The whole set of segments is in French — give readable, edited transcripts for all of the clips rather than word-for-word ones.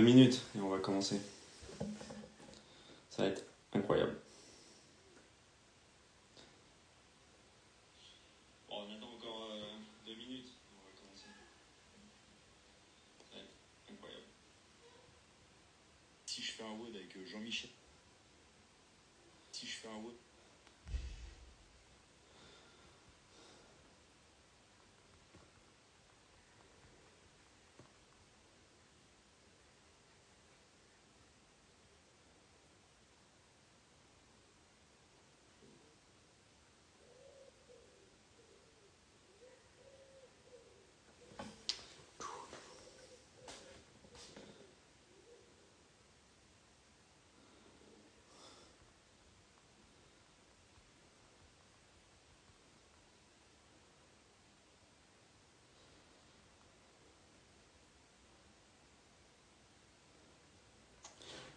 2 minutes et on va commencer. Ça va être incroyable. Bon, on attend encore 2 minutes et on va commencer. Ça va être incroyable. Si je fais un WOD avec Jean-Michel. Si je fais un WOD.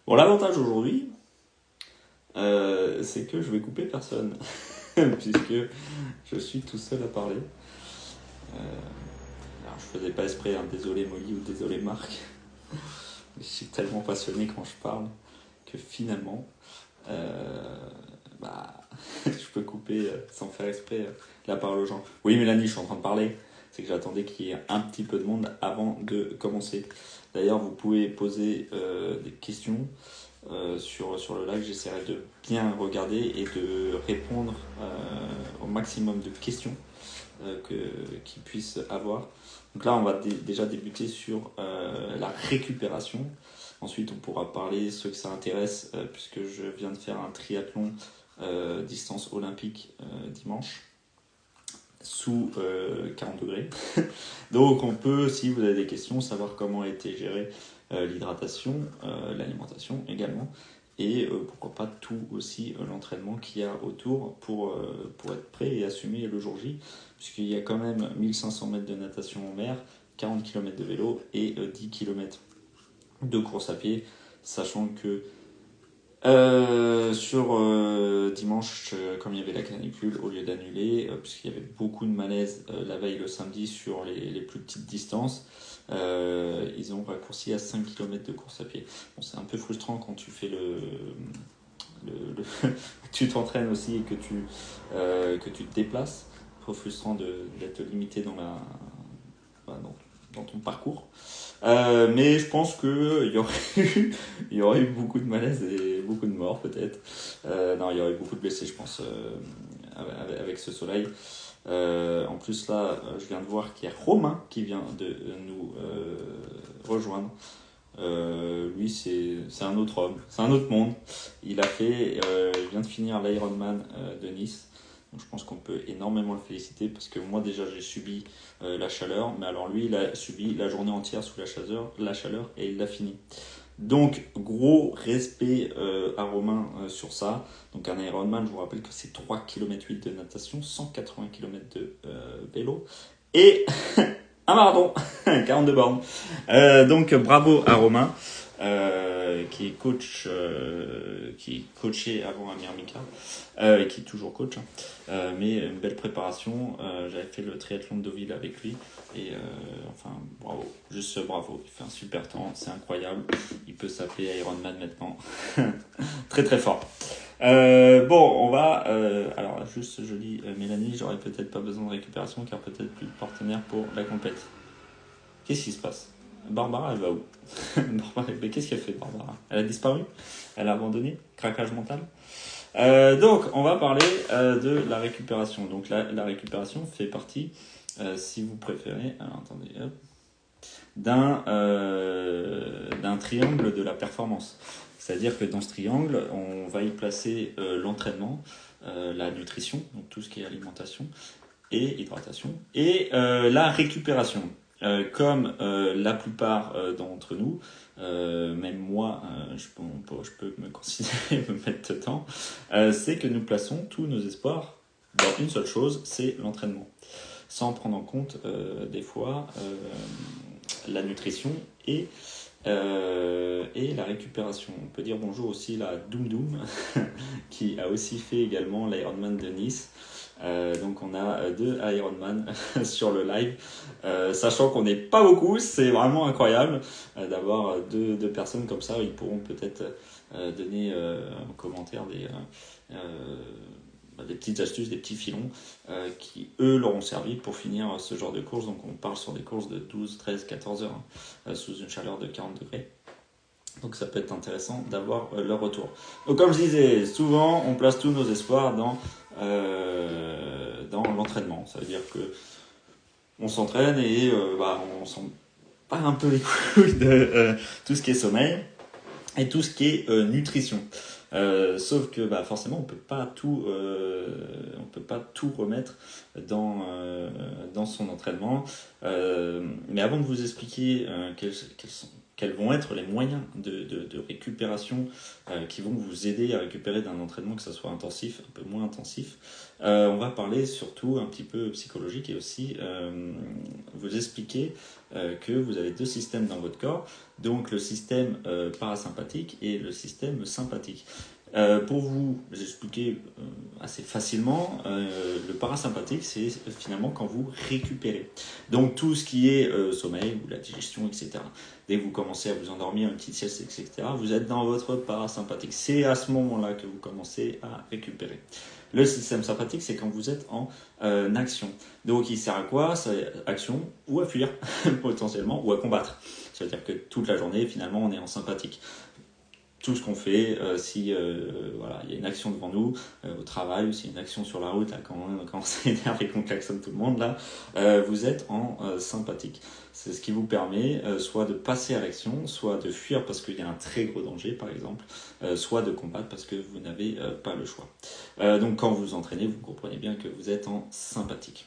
Bon, l'avantage aujourd'hui, c'est que je vais couper personne. Puisque je suis tout seul à parler. Alors, je faisais pas esprit, hein, désolé Molly ou désolé Marc. Je suis tellement passionné quand je parle que finalement, je peux couper sans faire exprès la parole aux gens. Oui, Mélanie, je suis en train de parler. C'est que j'attendais qu'il y ait un petit peu de monde avant de commencer. D'ailleurs, vous pouvez poser des questions sur le live. J'essaierai de bien regarder et de répondre au maximum de questions qu'ils puissent avoir. Donc là, on va déjà débuter sur la récupération. Ensuite, on pourra parler ceux que ça intéresse, puisque je viens de faire un triathlon distance olympique dimanche sous 40 degrés. Donc on peut, si vous avez des questions, savoir comment a été gérée l'hydratation, l'alimentation également, et pourquoi pas tout aussi l'entraînement qu'il y a autour pour être prêt et assumer le jour J, puisqu'il y a quand même 1500 mètres de natation en mer, 40 km de vélo et 10 km de course à pied, sachant que sur dimanche, comme il y avait la canicule, au lieu d'annuler, puisqu'il y avait beaucoup de malaise la veille le samedi sur les plus petites distances, ils ont raccourci à 5 km de course à pied. Bon, c'est un peu frustrant quand tu fais tu t'entraînes aussi et que tu te déplaces. Trop frustrant d'être limité dans ton parcours. Mais je pense qu'il y aurait eu beaucoup de malaise et beaucoup de morts peut-être. Non, il y aurait beaucoup de blessés, je pense, avec ce soleil. En plus, là, je viens de voir qu'il y a Romain qui vient de nous rejoindre. Lui, c'est un autre homme, c'est un autre monde. Il vient de finir l'Ironman de Nice. Donc je pense qu'on peut énormément le féliciter parce que moi déjà j'ai subi la chaleur, mais alors lui il a subi la journée entière sous la chaleur et il l'a fini. Donc gros respect à Romain sur ça. Donc un Ironman, je vous rappelle que c'est 3,8 km de natation, 180 km de vélo et un marathon, 42 bornes. Donc bravo à Romain. Qui est coach, qui coachait avant à Myrmica, et qui est toujours coach, mais une belle préparation. J'avais fait le triathlon de Deauville avec lui, et bravo, juste bravo. Il fait un super temps, c'est incroyable. Il peut s'appeler Ironman maintenant, très très fort. On va. Alors, juste, je lis Mélanie, j'aurais peut-être pas besoin de récupération car peut-être plus de partenaire pour la compète. Qu'est-ce qui se passe? Barbara, elle va où? Mais qu'est-ce qu'elle fait, Barbara? Elle a disparu? Elle a abandonné? Craquage mental? Donc, on va parler de la récupération. Donc, la récupération fait partie, si vous préférez, alors attendez, hop, d'un triangle de la performance. C'est-à-dire que dans ce triangle, on va y placer l'entraînement, la nutrition, donc tout ce qui est alimentation et hydratation, et la récupération. Comme la plupart d'entre nous, même moi, je peux me considérer me mettre dedans, c'est que nous plaçons tous nos espoirs dans une seule chose, c'est l'entraînement, sans prendre en compte des fois la nutrition et la récupération. On peut dire bonjour aussi à Doom Doom qui a aussi fait également l'Ironman de Nice. Donc on a 2 Ironman sur le live, sachant qu'on n'est pas beaucoup, c'est vraiment incroyable d'avoir deux personnes comme ça. Ils pourront peut-être donner en commentaire des petites astuces, des petits filons qui, eux, leur ont servi pour finir ce genre de course. Donc on parle sur des courses de 12, 13, 14 heures sous une chaleur de 40 degrés. Donc ça peut être intéressant d'avoir leur retour. Donc comme je disais, souvent on place tous nos espoirs dans l'entraînement. Ça veut dire que on s'entraîne et on s'en bat un peu les couilles de tout ce qui est sommeil et tout ce qui est nutrition. Sauf que forcément on peut pas tout remettre dans son entraînement. Mais avant de vous expliquer quels vont être les moyens de récupération qui vont vous aider à récupérer d'un entraînement, que ce soit intensif, un peu moins intensif, on va parler surtout un petit peu psychologique et aussi vous expliquer que vous avez 2 systèmes dans votre corps, donc le système parasympathique et le système sympathique. Pour vous expliquer assez facilement, le parasympathique, c'est finalement quand vous récupérez. Donc tout ce qui est sommeil ou la digestion, etc. Dès que vous commencez à vous endormir, une petite sieste, etc., vous êtes dans votre parasympathique. C'est à ce moment-là que vous commencez à récupérer. Le système sympathique, c'est quand vous êtes en action. Donc il sert à quoi? C'est action ou à fuir, potentiellement, ou à combattre. C'est-à-dire que toute la journée, finalement, on est en sympathique. Tout ce qu'on fait, si il y a une action devant nous, au travail, ou s'il y a une action sur la route, là, quand on s'énerve et qu'on klaxonne tout le monde, là, vous êtes en sympathique. C'est ce qui vous permet soit de passer à l'action, soit de fuir parce qu'il y a un très gros danger, par exemple, soit de combattre parce que vous n'avez pas le choix. Donc quand vous vous entraînez, vous comprenez bien que vous êtes en sympathique.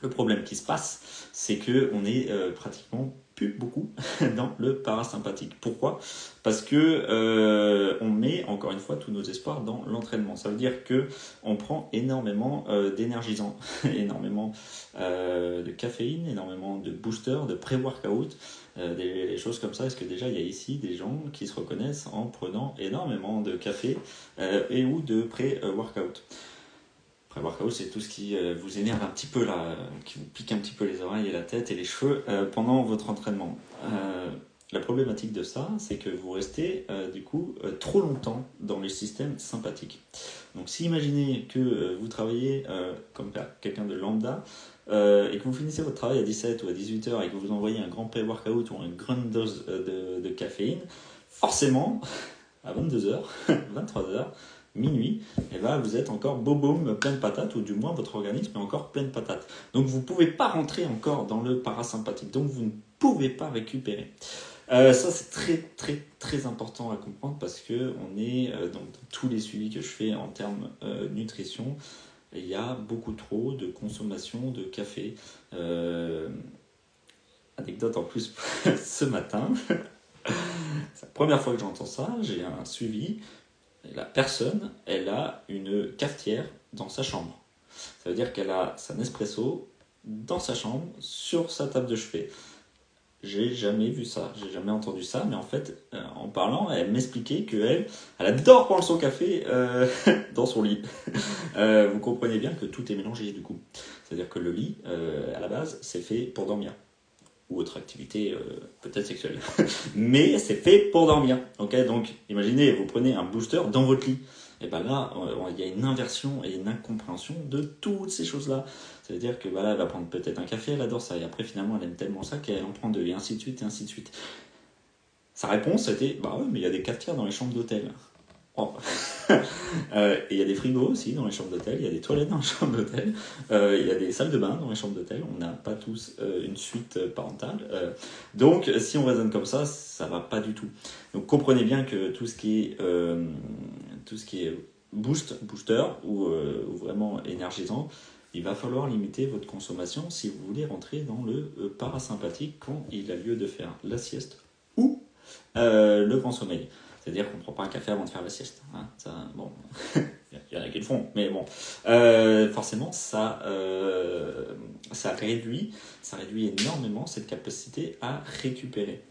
Le problème qui se passe, c'est qu'on est pratiquement plus beaucoup dans le parasympathique. Pourquoi? Parce que on met encore une fois tous nos espoirs dans l'entraînement. Ça veut dire que on prend énormément d'énergisants, énormément de caféine, énormément de boosters, de pré-workout, des choses comme ça. Est-ce que déjà il y a ici des gens qui se reconnaissent en prenant énormément de café et ou de pré-workout? Pré-workout, c'est tout ce qui vous énerve un petit peu là, qui vous pique un petit peu les oreilles et la tête et les cheveux pendant votre entraînement. La problématique de ça, c'est que vous restez trop longtemps dans les systèmes sympathiques. Donc si imaginez que vous travaillez comme quelqu'un de lambda et que vous finissez votre travail à 17 ou à 18 heures et que vous envoyez un grand pré-workout ou une grande dose de caféine, forcément, à 22 heures, 23 heures, minuit, et vous êtes encore boum, plein de patates, ou du moins votre organisme est encore plein de patates. Donc vous ne pouvez pas rentrer encore dans le parasympathique, donc vous ne pouvez pas récupérer. Ça c'est très très très important à comprendre parce que on est dans tous les suivis que je fais en termes nutrition, il y a beaucoup trop de consommation de café. Anecdote en plus ce matin, c'est la première fois que j'entends ça, j'ai un suivi. La personne, elle a une cafetière dans sa chambre. Ça veut dire qu'elle a sa Nespresso dans sa chambre, sur sa table de chevet. J'ai jamais vu ça, j'ai jamais entendu ça, mais en fait, en parlant, elle m'expliquait qu'elle adore prendre son café dans son lit. Vous comprenez bien que tout est mélangé du coup. C'est-à-dire que le lit, à la base, c'est fait pour dormir. Ou autre activité peut-être sexuelle. Mais c'est fait pour dormir. Okay, donc imaginez, vous prenez un booster dans votre lit. Et là, il y a une inversion et une incompréhension de toutes ces choses-là. Ça veut dire que là, elle va prendre peut-être un café, elle adore ça. Et après, finalement, elle aime tellement ça qu'elle en prend deux, et ainsi de suite, et ainsi de suite. Sa réponse, c'était, oui, mais il y a des cafetières dans les chambres d'hôtel. Oh. Et il y a des frigos aussi dans les chambres d'hôtel, il y a des toilettes dans les chambres d'hôtel, il y a des salles de bain dans les chambres d'hôtel, on n'a pas tous une suite parentale. Donc si on raisonne comme ça va pas du tout. Donc comprenez bien que tout ce qui est booster ou vraiment énergisant, il va falloir limiter votre consommation si vous voulez rentrer dans le parasympathique quand il a lieu de faire la sieste ou le grand sommeil. C'est-à-dire qu'on ne prend pas un café avant de faire la sieste. Hein. Ça, bon, il y en a qui le font, mais bon. Forcément, ça réduit énormément cette capacité à récupérer.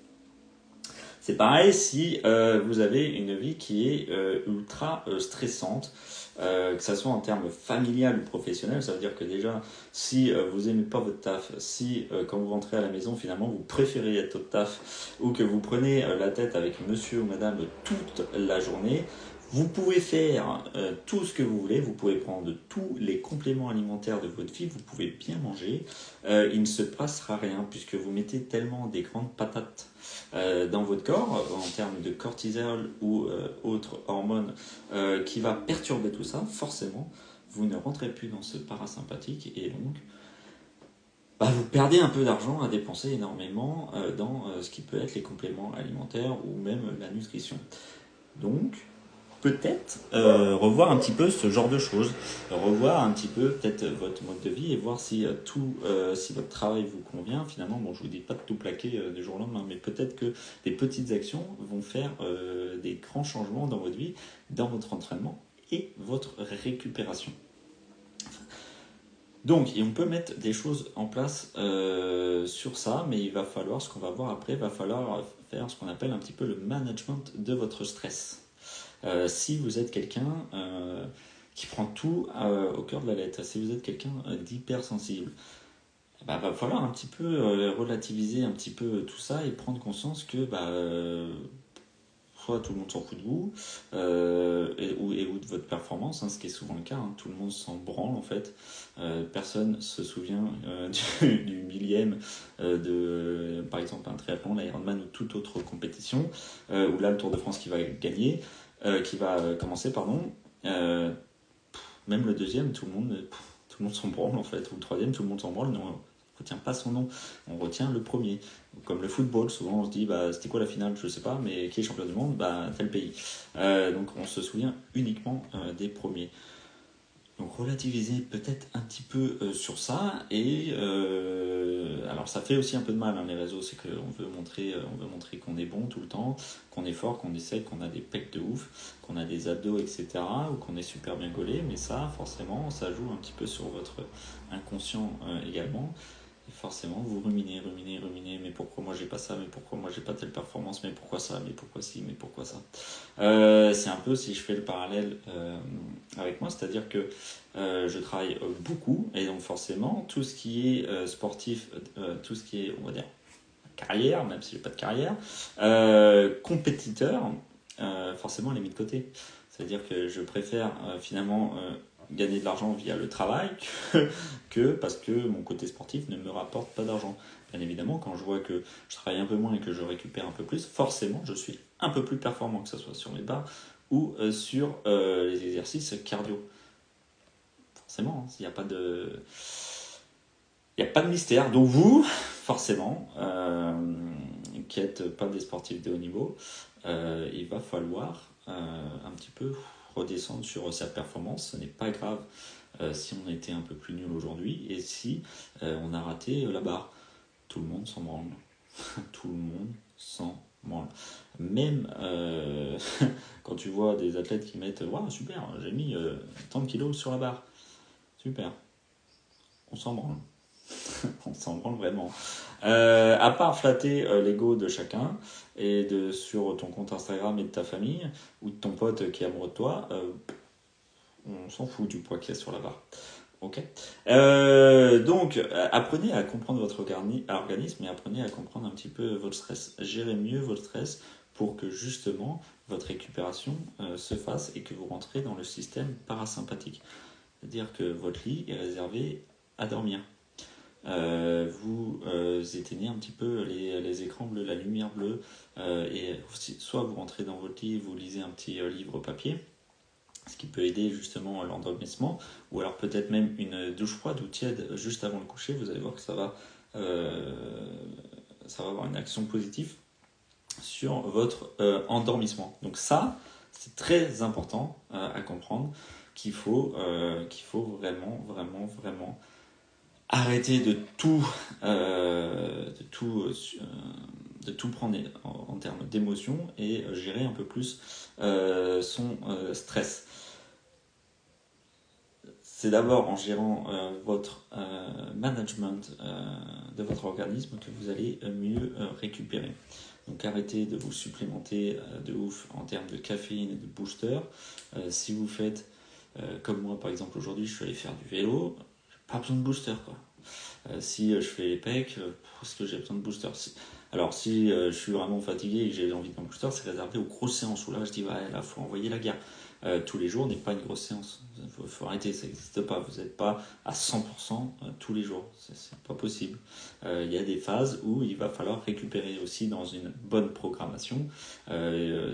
C'est pareil si vous avez une vie qui est ultra stressante, que ça soit en termes familial ou professionnel. Ça veut dire que déjà, si vous aimez pas votre taf, si quand vous rentrez à la maison, finalement, vous préférez être au taf, ou que vous prenez la tête avec monsieur ou madame toute la journée, vous pouvez faire tout ce que vous voulez, vous pouvez prendre tous les compléments alimentaires de votre vie, vous pouvez bien manger, il ne se passera rien puisque vous mettez tellement des grandes patates dans votre corps en termes de cortisol ou autres hormones qui va perturber tout ça. Forcément, vous ne rentrez plus dans ce parasympathique et donc vous perdez un peu d'argent à dépenser énormément dans ce qui peut être les compléments alimentaires ou même la nutrition. Donc, peut-être revoir un petit peu ce genre de choses, revoir un petit peu peut-être votre mode de vie et voir si si votre travail vous convient. Finalement, bon, je vous dis pas de tout plaquer du jour au lendemain, mais peut-être que des petites actions vont faire des grands changements dans votre vie, dans votre entraînement et votre récupération. Donc, et on peut mettre des choses en place sur ça, mais il va falloir, ce qu'on va voir après, il va falloir faire ce qu'on appelle un petit peu le management de votre stress. Si vous êtes quelqu'un qui prend tout au cœur de la lettre, si vous êtes quelqu'un d'hypersensible, va falloir un petit peu relativiser un petit peu tout ça et prendre conscience que soit tout le monde s'en fout de vous ou de votre performance, ce qui est souvent le cas, tout le monde s'en branle en fait, personne se souvient du millième de par exemple un triathlon, l'Ironman ou toute autre compétition, ou là le Tour de France qui va gagner, qui va commencer, pardon, même le deuxième, tout le monde s'en branle en fait, ou le troisième, tout le monde s'en branle, non, on retient pas son nom, on retient le premier. Comme le football, souvent on se dit c'était quoi la finale, je sais pas, mais qui est champion du monde, tel pays. Donc on se souvient uniquement des premiers. Donc relativiser peut-être un petit peu sur ça, et alors ça fait aussi un peu de mal les réseaux, c'est qu'on veut montrer qu'on est bon tout le temps, qu'on est fort, qu'on essaie, qu'on a des pecs de ouf, qu'on a des abdos, etc., ou qu'on est super bien gaulé, mais ça forcément ça joue un petit peu sur votre inconscient également. Et forcément, vous ruminez, mais pourquoi moi j'ai pas ça, mais pourquoi moi j'ai pas telle performance, mais pourquoi ça, mais pourquoi ci, mais pourquoi ça. C'est un peu, si je fais le parallèle avec moi, c'est-à-dire que je travaille beaucoup, et donc forcément, tout ce qui est sportif, tout ce qui est, on va dire, carrière, même si j'ai pas de carrière, compétiteur, forcément, les mis de côté. C'est-à-dire que je préfère finalement gagner de l'argent via le travail que parce que mon côté sportif ne me rapporte pas d'argent. Bien évidemment, quand je vois que je travaille un peu moins et que je récupère un peu plus, forcément, je suis un peu plus performant, que ce soit sur mes barres ou sur les exercices cardio. Forcément, il n'y a pas de... Il n'y a pas de mystère. Donc vous, forcément, qui n'êtes pas des sportifs de haut niveau, il va falloir un petit peu redescendre sur sa performance. Ce n'est pas grave si on était un peu plus nul aujourd'hui et si on a raté la barre. Tout le monde s'en branle. Tout le monde s'en branle. Même quand tu vois des athlètes qui mettent « Waouh, super, j'ai mis tant de kilos sur la barre. » Super. On s'en branle. On s'en branle vraiment. À part flatter l'ego de chacun et sur ton compte Instagram et de ta famille ou de ton pote qui est amoureux de toi, on s'en fout du poids qu'il y a sur la barre. Ok. Donc, apprenez à comprendre votre organisme et apprenez à comprendre un petit peu votre stress. Gérez mieux votre stress pour que justement votre récupération se fasse et que vous rentrez dans le système parasympathique. C'est-à-dire que votre lit est réservé à dormir. Vous éteignez un petit peu les écrans bleus, la lumière bleue, et soit vous rentrez dans votre lit, vous lisez un petit livre papier, ce qui peut aider justement à l'endormissement, ou alors peut-être même une douche froide ou tiède juste avant le coucher. Vous allez voir que ça va avoir une action positive sur votre endormissement. Donc ça, c'est très important à comprendre, qu'il faut vraiment arrêter de tout prendre en termes d'émotion et gérer un peu plus son stress. C'est d'abord en gérant votre management de votre organisme que vous allez mieux récupérer. Donc arrêtez de vous supplémenter de ouf en termes de caféine et de booster. Si vous faites comme moi par exemple aujourd'hui, je suis allé faire du vélo, pas besoin de booster quoi. Si je fais les pecs, est-ce que j'ai besoin de booster? Alors si je suis vraiment fatigué et que j'ai envie d'un booster, c'est réservé aux grosses séances où là je dis ouais, là faut envoyer la guerre. Tous les jours n'est pas une grosse séance. Faut arrêter, ça n'existe pas. Vous n'êtes pas à 100% tous les jours. C'est pas possible. Il y a des phases où il va falloir récupérer aussi dans une bonne programmation.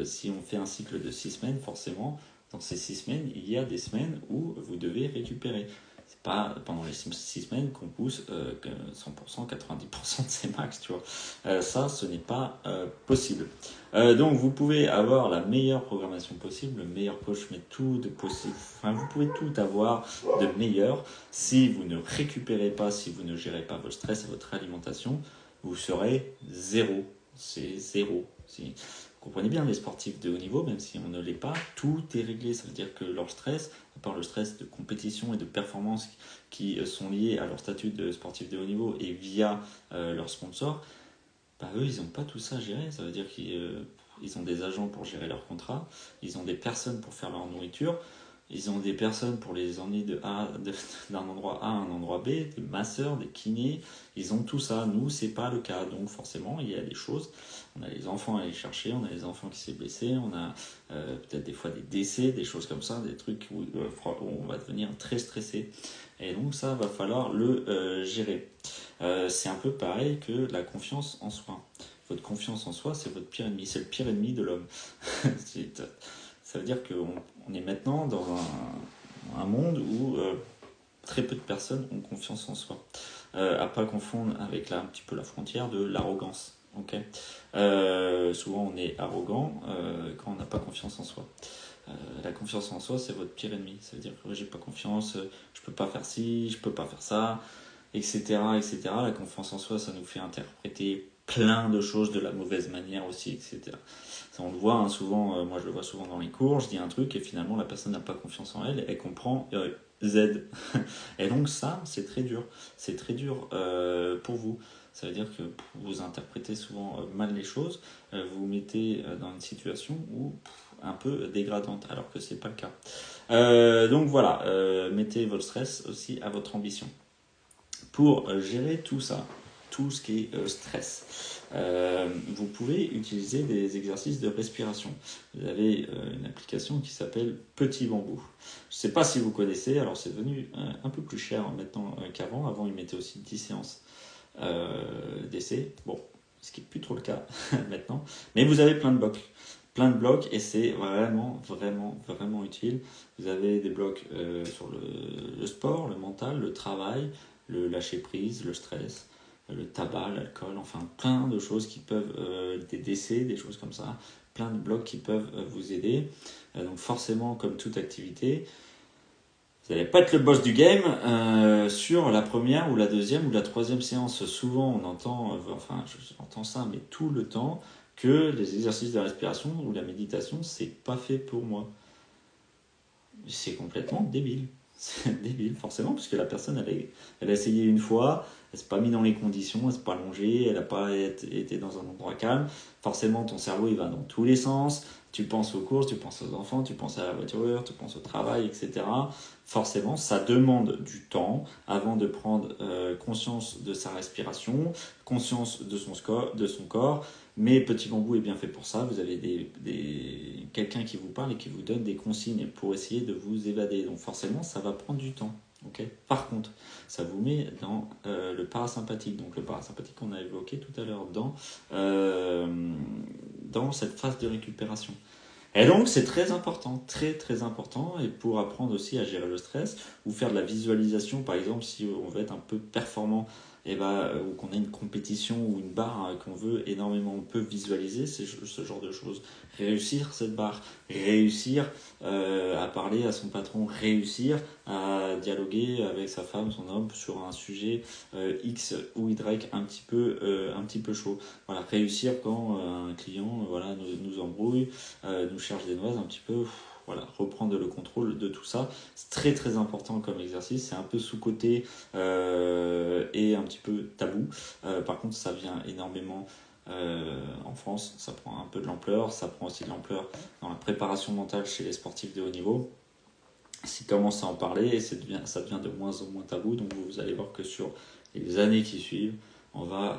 Si on fait un cycle de 6 semaines, forcément, dans ces 6 semaines, il y a des semaines où vous devez récupérer. C'est pas pendant les 6 semaines qu'on pousse 100%, 90% de ses max, tu vois. Ça, ce n'est pas possible. Donc, vous pouvez avoir la meilleure programmation possible, le meilleur coach, mais tout de possible. Enfin, vous pouvez tout avoir de meilleur. Si vous ne récupérez pas, si vous ne gérez pas votre stress et votre alimentation, vous serez zéro. C'est zéro. Vous comprenez bien, les sportifs de haut niveau, même si on ne l'est pas, tout est réglé. Ça veut dire que leur stress, à part le stress de compétition et de performance qui sont liés à leur statut de sportif de haut niveau et via leurs sponsors, bah eux, ils n'ont pas tout ça à gérer. Ça veut dire qu'ils ont des agents pour gérer leur contrat, ils ont des personnes pour faire leur nourriture, ils ont des personnes pour les emmener d'un endroit A à un endroit B, des masseurs, des kinés, ils ont tout ça. Nous, c'est pas le cas. Donc forcément, il y a des choses. On a les enfants à aller chercher, on a les enfants qui s'est blessés, on a peut-être des fois des décès, des choses comme ça, des trucs où on va devenir très stressé. Et donc ça, va falloir le gérer. C'est un peu pareil que la confiance en soi. Votre confiance en soi, c'est votre pire ennemi, c'est le pire ennemi de l'homme. Ça veut dire qu'on est maintenant dans un monde où très peu de personnes ont confiance en soi. À pas confondre avec un petit peu la frontière de l'arrogance. Okay, souvent on est arrogant quand on n'a pas confiance en soi. La confiance en soi, c'est votre pire ennemi. Ça veut dire que j'ai pas confiance, je peux pas faire ci, je peux pas faire ça, etc., etc. La confiance en soi, ça nous fait interpréter plein de choses de la mauvaise manière aussi, etc. Ça, on le voit hein, souvent, moi je le vois souvent dans les cours, je dis un truc et finalement la personne n'a pas confiance en elle, elle comprend Z. Et donc ça, c'est très dur. C'est très dur pour vous. Ça veut dire que vous interprétez souvent mal les choses, vous vous mettez dans une situation où un peu dégradante, alors que c'est pas le cas. Donc voilà, mettez votre stress aussi à votre ambition. Pour gérer tout ça, tout ce qui est stress, vous pouvez utiliser des exercices de respiration. Vous avez une application qui s'appelle Petit Bambou. Je ne sais pas si vous connaissez, alors c'est devenu un peu plus cher maintenant qu'avant. Avant, ils mettaient aussi 10 séances d'essai. Bon, ce qui n'est plus trop le cas maintenant. Mais vous avez plein de blocs. Plein de blocs et c'est vraiment, vraiment, vraiment utile. Vous avez des blocs sur le sport, le mental, le travail, le lâcher prise, le stress, le tabac, l'alcool, enfin plein de choses qui peuvent, des décès, des choses comme ça, plein de blocs qui peuvent vous aider. Donc forcément, comme toute activité, vous n'allez pas être le boss du game sur la première ou la deuxième ou la troisième séance. Souvent, on entend, j'entends ça, mais tout le temps, que les exercices de respiration ou la méditation, c'est pas fait pour moi. C'est complètement débile. C'est débile, forcément, puisque la personne, elle a essayé une fois, elle s'est pas mis dans les conditions, elle s'est pas allongée, elle n'a pas été dans un endroit calme. Forcément, ton cerveau, il va dans tous les sens. Tu penses aux courses, tu penses aux enfants, tu penses à la voiture, tu penses au travail, etc. Forcément, ça demande du temps avant de prendre conscience de sa respiration, conscience de son corps. Mais Petit Bambou est bien fait pour ça. Vous avez quelqu'un qui vous parle et qui vous donne des consignes pour essayer de vous évader. Donc forcément, ça va prendre du temps. Okay. Par contre, ça vous met dans le parasympathique. Donc le parasympathique qu'on a évoqué tout à l'heure dans cette phase de récupération. Et donc c'est très important, très très important, et pour apprendre aussi à gérer le stress, ou faire de la visualisation, par exemple si on veut être un peu performant, ou qu'on a une compétition ou une barre qu'on veut énormément, on peut visualiser ce genre de choses. Réussir cette barre, réussir à parler à son patron, réussir à dialoguer avec sa femme, son homme sur un sujet X ou Y un petit peu chaud. Voilà, réussir quand un client nous embrouille, nous cherche des noises un petit peu. Voilà, reprendre le contrôle de tout ça, c'est très très important comme exercice, c'est un peu sous-coté et un petit peu tabou. Par contre, ça vient énormément En France, ça prend un peu de l'ampleur, ça prend aussi de l'ampleur dans la préparation mentale chez les sportifs de haut niveau. S'ils commencent à en parler, et ça devient de moins en moins tabou, donc vous allez voir que sur les années qui suivent,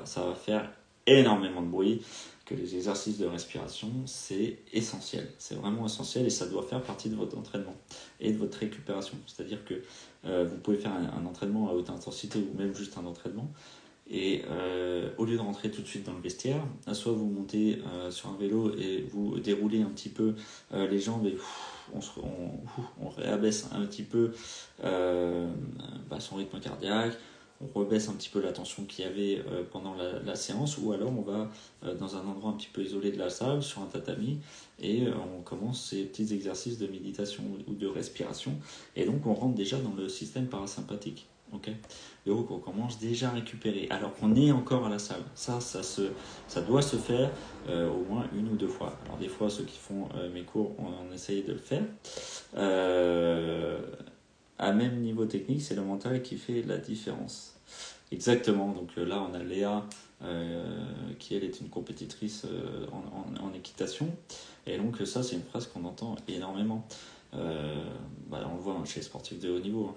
ça va faire énormément de bruit, que les exercices de respiration, c'est essentiel. C'est vraiment essentiel et ça doit faire partie de votre entraînement et de votre récupération. C'est-à-dire que vous pouvez faire un entraînement à haute intensité ou même juste un entraînement et au lieu de rentrer tout de suite dans le vestiaire, soit vous montez sur un vélo et vous déroulez un petit peu les jambes et on réabaisse un petit peu son rythme cardiaque, on rebaisse un petit peu la tension qu'il y avait pendant la séance, ou alors on va dans un endroit un petit peu isolé de la salle, sur un tatami, et on commence ces petits exercices de méditation ou de respiration, et donc on rentre déjà dans le système parasympathique. Okay. Donc on commence déjà à récupérer, alors qu'on est encore à la salle. Ça doit se faire au moins 1 ou 2 fois. Alors des fois, ceux qui font mes cours, on essaye de le faire. À même niveau technique, c'est le mental qui fait la différence. Exactement, donc là on a Léa qui elle est une compétitrice en équitation, et donc ça c'est une phrase qu'on entend énormément. On le voit chez les sportifs de haut niveau,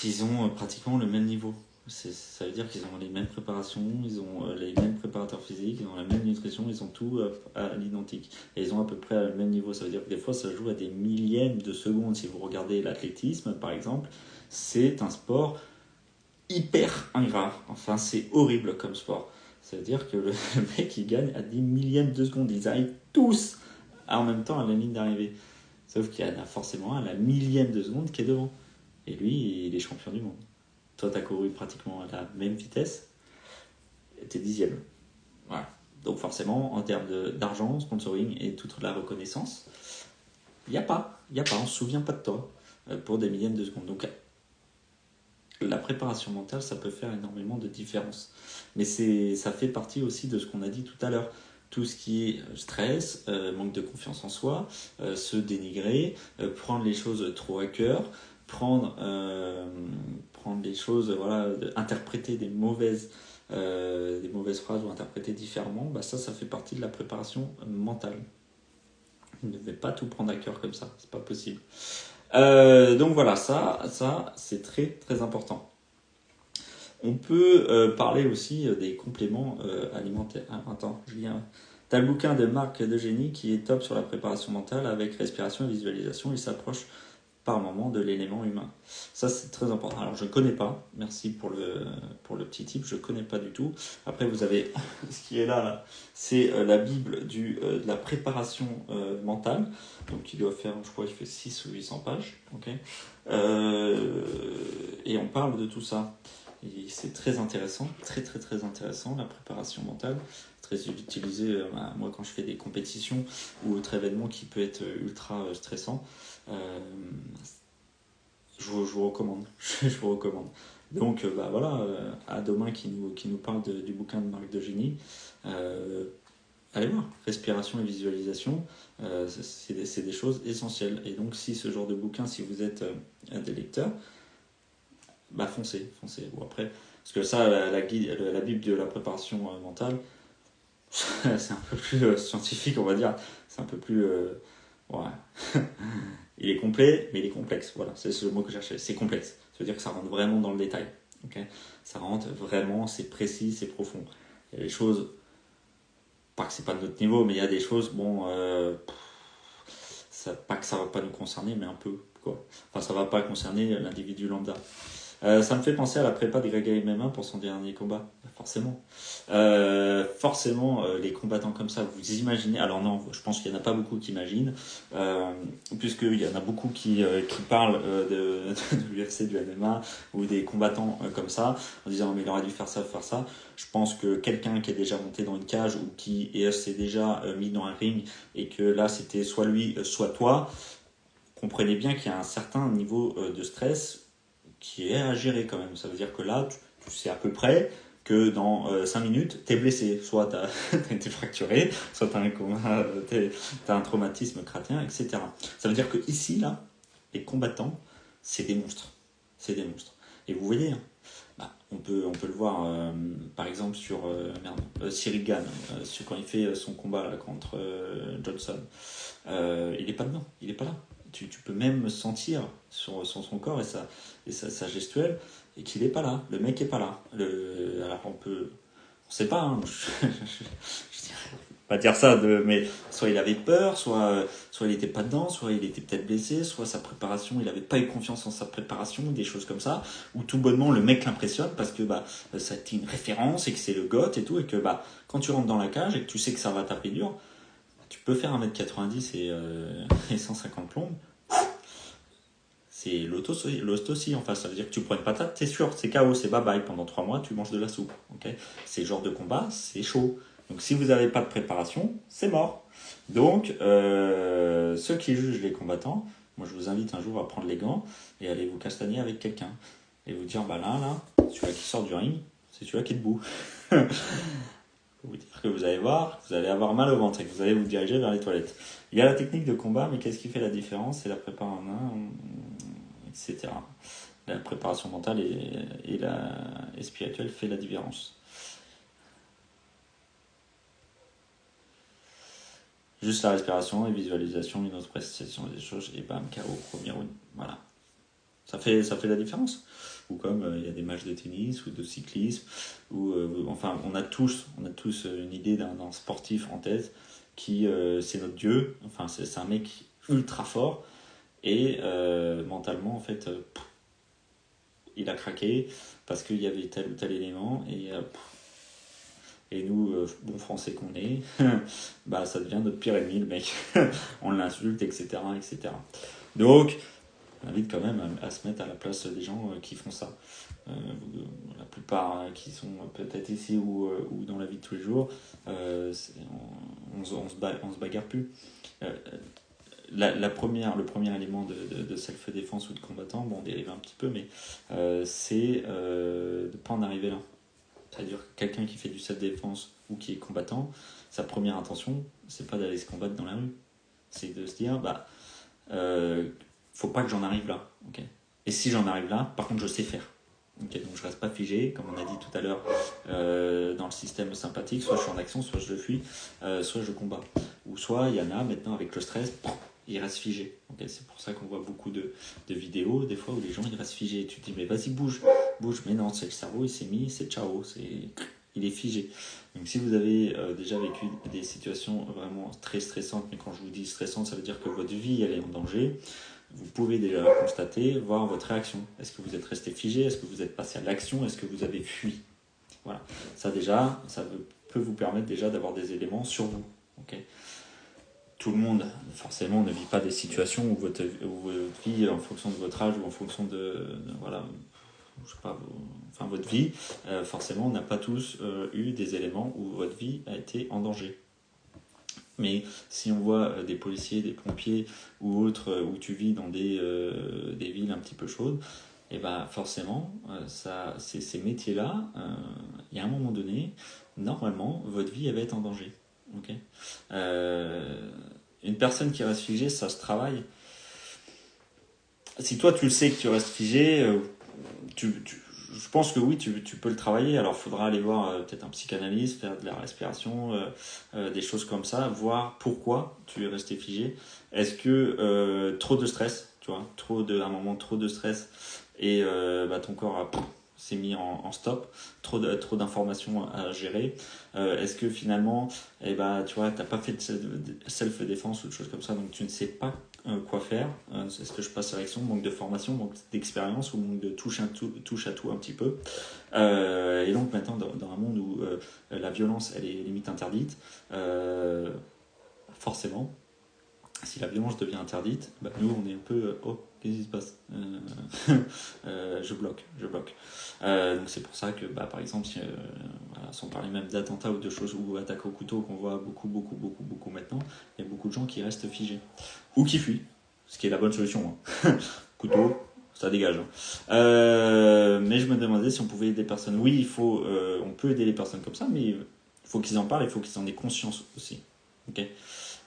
ils ont pratiquement le même niveau. Ça veut dire qu'ils ont les mêmes préparations, ils ont les mêmes préparateurs physiques, ils ont la même nutrition, ils ont tout à l'identique. Et ils ont à peu près le même niveau. Ça veut dire que des fois, ça joue à des millièmes de secondes. Si vous regardez l'athlétisme, par exemple, c'est un sport hyper ingrat. Enfin, c'est horrible comme sport. Ça veut dire que le mec, il gagne à des millièmes de secondes. Ils arrivent tous en même temps à la ligne d'arrivée. Sauf qu'il y en a forcément un à la millième de seconde qui est devant. Et lui, il est champion du monde. Toi, tu as couru pratiquement à la même vitesse, tu es 10e. Voilà. Donc forcément, en termes d'argent, sponsoring et toute la reconnaissance, il n'y a pas, on ne se souvient pas de toi pour des millièmes de secondes. Donc la préparation mentale, ça peut faire énormément de différence. Mais ça fait partie aussi de ce qu'on a dit tout à l'heure. Tout ce qui est stress, manque de confiance en soi, se dénigrer, prendre les choses trop à cœur, prendre les choses, interpréter des mauvaises phrases ou interpréter différemment, ça fait partie de la préparation mentale. Vous ne devez pas tout prendre à cœur comme ça, c'est pas possible. Donc voilà, ça c'est très très important. On peut parler aussi des compléments alimentaires. Attends, je viens. T'as le bouquin de Marc Degeny qui est top sur la préparation mentale avec respiration et visualisation. Il s'approche par moment de l'élément humain. Ça, c'est très important. Alors, je ne connais pas. Merci pour le petit tip. Je ne connais pas du tout. Après, vous avez ce qui est là c'est la Bible de la préparation mentale. Donc, il doit faire, je crois, il fait 600 ou 800 pages. Okay. Et on parle de tout ça. Et c'est très intéressant, très très très intéressant, la préparation mentale. Très utilisé, moi, quand je fais des compétitions ou autre événement qui peut être ultra stressant. Je vous recommande. Je vous recommande. Donc voilà, à demain qui nous parle du bouquin de Marc Degeny. Allez voir, respiration et visualisation, c'est des choses essentielles. Et donc si ce genre de bouquin, si vous êtes des lecteurs, foncez. Bon, après, parce que ça, la Bible de la préparation mentale, c'est un peu plus scientifique, on va dire. C'est un peu plus... il est complet, mais il est complexe. Voilà, c'est le mot que je cherchais. C'est complexe. Ça veut dire que ça rentre vraiment dans le détail. Okay, ça rentre vraiment, c'est précis, c'est profond. Il y a des choses, pas que c'est pas de notre niveau, mais il y a des choses, pas que ça va pas nous concerner, mais un peu, quoi. Enfin, ça va pas concerner l'individu lambda. Ça me fait penser à la prépa de Greg MMA pour son dernier combat. Forcément. Les combattants comme ça, vous imaginez... Alors non, je pense qu'il n'y en a pas beaucoup qui imaginent, puisqu'il y en a beaucoup qui parlent de l'UFC, du MMA, ou des combattants comme ça, en disant mais il aurait dû faire ça. Je pense que quelqu'un qui est déjà monté dans une cage, ou qui s'est déjà mis dans un ring, et que là c'était soit lui, soit toi, comprenez bien qu'il y a un certain niveau de stress qui est à gérer quand même. Ça veut dire que là, tu sais à peu près que dans 5 minutes, t'es blessé. Soit t'as été fracturé, soit t'as un traumatisme crânien, etc. Ça veut dire que ici, là, les combattants, c'est des monstres. Et vous voyez, On peut le voir, par exemple, sur Cyril Gane, quand il fait son combat là, contre Johnson. Il n'est pas dedans, il n'est pas là. Tu peux même sentir sur son corps sa gestuelle et qu'il n'est pas là. Le mec n'est pas là. Alors on sait pas, hein, je dirais pas dire ça, mais soit il avait peur, soit il était pas dedans, soit il était peut-être blessé, soit sa préparation, il avait pas eu confiance en sa préparation, des choses comme ça, ou tout bonnement le mec l'impressionne parce que ça a été une référence et que c'est le GOAT et tout, et que quand tu rentres dans la cage et que tu sais que ça va taper dur, tu peux faire 1m90 et 150 plombes. C'est l'autosie en face. Ça veut dire que tu prends une patate, t'es sûr, c'est KO, c'est bye bye. Pendant 3 mois, tu manges de la soupe. Okay, c'est le genre de combat, c'est chaud. Donc si vous n'avez pas de préparation, c'est mort. Donc, ceux qui jugent les combattants, moi je vous invite un jour à prendre les gants et aller vous castagner avec quelqu'un. Et vous dire, là, celui-là qui sort du ring, c'est celui-là qui est debout. Vous dire que vous allez voir, vous allez avoir mal au ventre et que vous allez vous diriger vers les toilettes. Il y a la technique de combat, mais qu'est-ce qui fait la différence? C'est la préparation en main, etc. La préparation mentale et spirituelle fait la différence. Juste la respiration et visualisation, une autre prestation des choses, et bam, KO, premier round. Voilà. Ça fait la différence. Ou comme il y a des matchs de tennis ou de cyclisme, ou enfin on a tous une idée d'un sportif en tête qui c'est notre dieu, enfin c'est un mec ultra fort et mentalement en fait il a craqué parce qu'il y avait tel ou tel élément et nous bons français qu'on est ça devient notre pire ennemi le mec. On l'insulte, etc. Donc on invite quand même à se mettre à la place des gens qui font ça. La plupart qui sont peut-être ici ou dans la vie de tous les jours, on se bagarre plus. Le premier élément de self-défense ou de combattant, on dérive un petit peu, mais c'est de ne pas en arriver là. C'est-à-dire que quelqu'un qui fait du self-défense ou qui est combattant, sa première intention, c'est pas d'aller se combattre dans la rue. C'est de se dire, faut pas que j'en arrive là. Okay, et si j'en arrive là, par contre, je sais faire. Okay, donc je reste pas figé, comme on a dit tout à l'heure, dans le système sympathique, soit je suis en action, soit je le fuis, soit je combats. Ou soit il y en a maintenant avec le stress, ils restent figés. Okay, c'est pour ça qu'on voit beaucoup de vidéos, des fois où les gens ils restent figés. Et tu te dis, mais vas-y, bouge. Mais non, c'est le cerveau, il s'est mis, c'est ciao, il est figé. Donc si vous avez déjà vécu des situations vraiment très stressantes, mais quand je vous dis stressantes, ça veut dire que votre vie elle est en danger, vous pouvez déjà constater, voir votre réaction. Est-ce que vous êtes resté figé? Est-ce que vous êtes passé à l'action? Est-ce que vous avez fui? Voilà. Ça déjà, ça peut vous permettre déjà d'avoir des éléments sur vous. Okay, tout le monde, forcément, ne vit pas des situations où votre vie, en fonction de votre âge ou en fonction votre vie, forcément, on n'a pas tous eu des éléments où votre vie a été en danger. Mais si on voit des policiers, des pompiers ou autres, où tu vis dans des villes un petit peu chaudes, et forcément, ces métiers-là, il y a un moment donné, normalement, votre vie elle va être en danger. Okay, une personne qui reste figée, ça se travaille. Si toi tu le sais que tu restes figé, je pense que oui, tu peux le travailler. Alors il faudra aller voir peut-être un psychanalyste, faire de la respiration, des choses comme ça, voir pourquoi tu es resté figé. Est-ce que trop de stress, tu vois, à un moment trop de stress et ton corps s'est mis en stop, trop d'informations à gérer. Est-ce que finalement, tu vois, t'as pas fait de self-défense ou de choses comme ça, donc tu ne sais pas quoi faire. Est-ce que je passe à l'action? Manque de formation, manque d'expérience ou manque de touche à tout un petit peu. Et donc maintenant, dans un monde où la violence, elle est limite interdite, forcément, si la violence devient interdite, nous on est un peu qu'est-ce qui se passe? Je bloque. Donc c'est pour ça que par exemple sans parler même d'attentats ou de choses ou attaques au couteau qu'on voit beaucoup maintenant, il y a beaucoup de gens qui restent figés ou qui fuient, ce qui est la bonne solution. Couteau, ça dégage. Mais je me demandais si on pouvait aider des personnes. Oui, on peut aider les personnes comme ça, mais il faut qu'ils en parlent, il faut qu'ils en aient conscience aussi. Okay,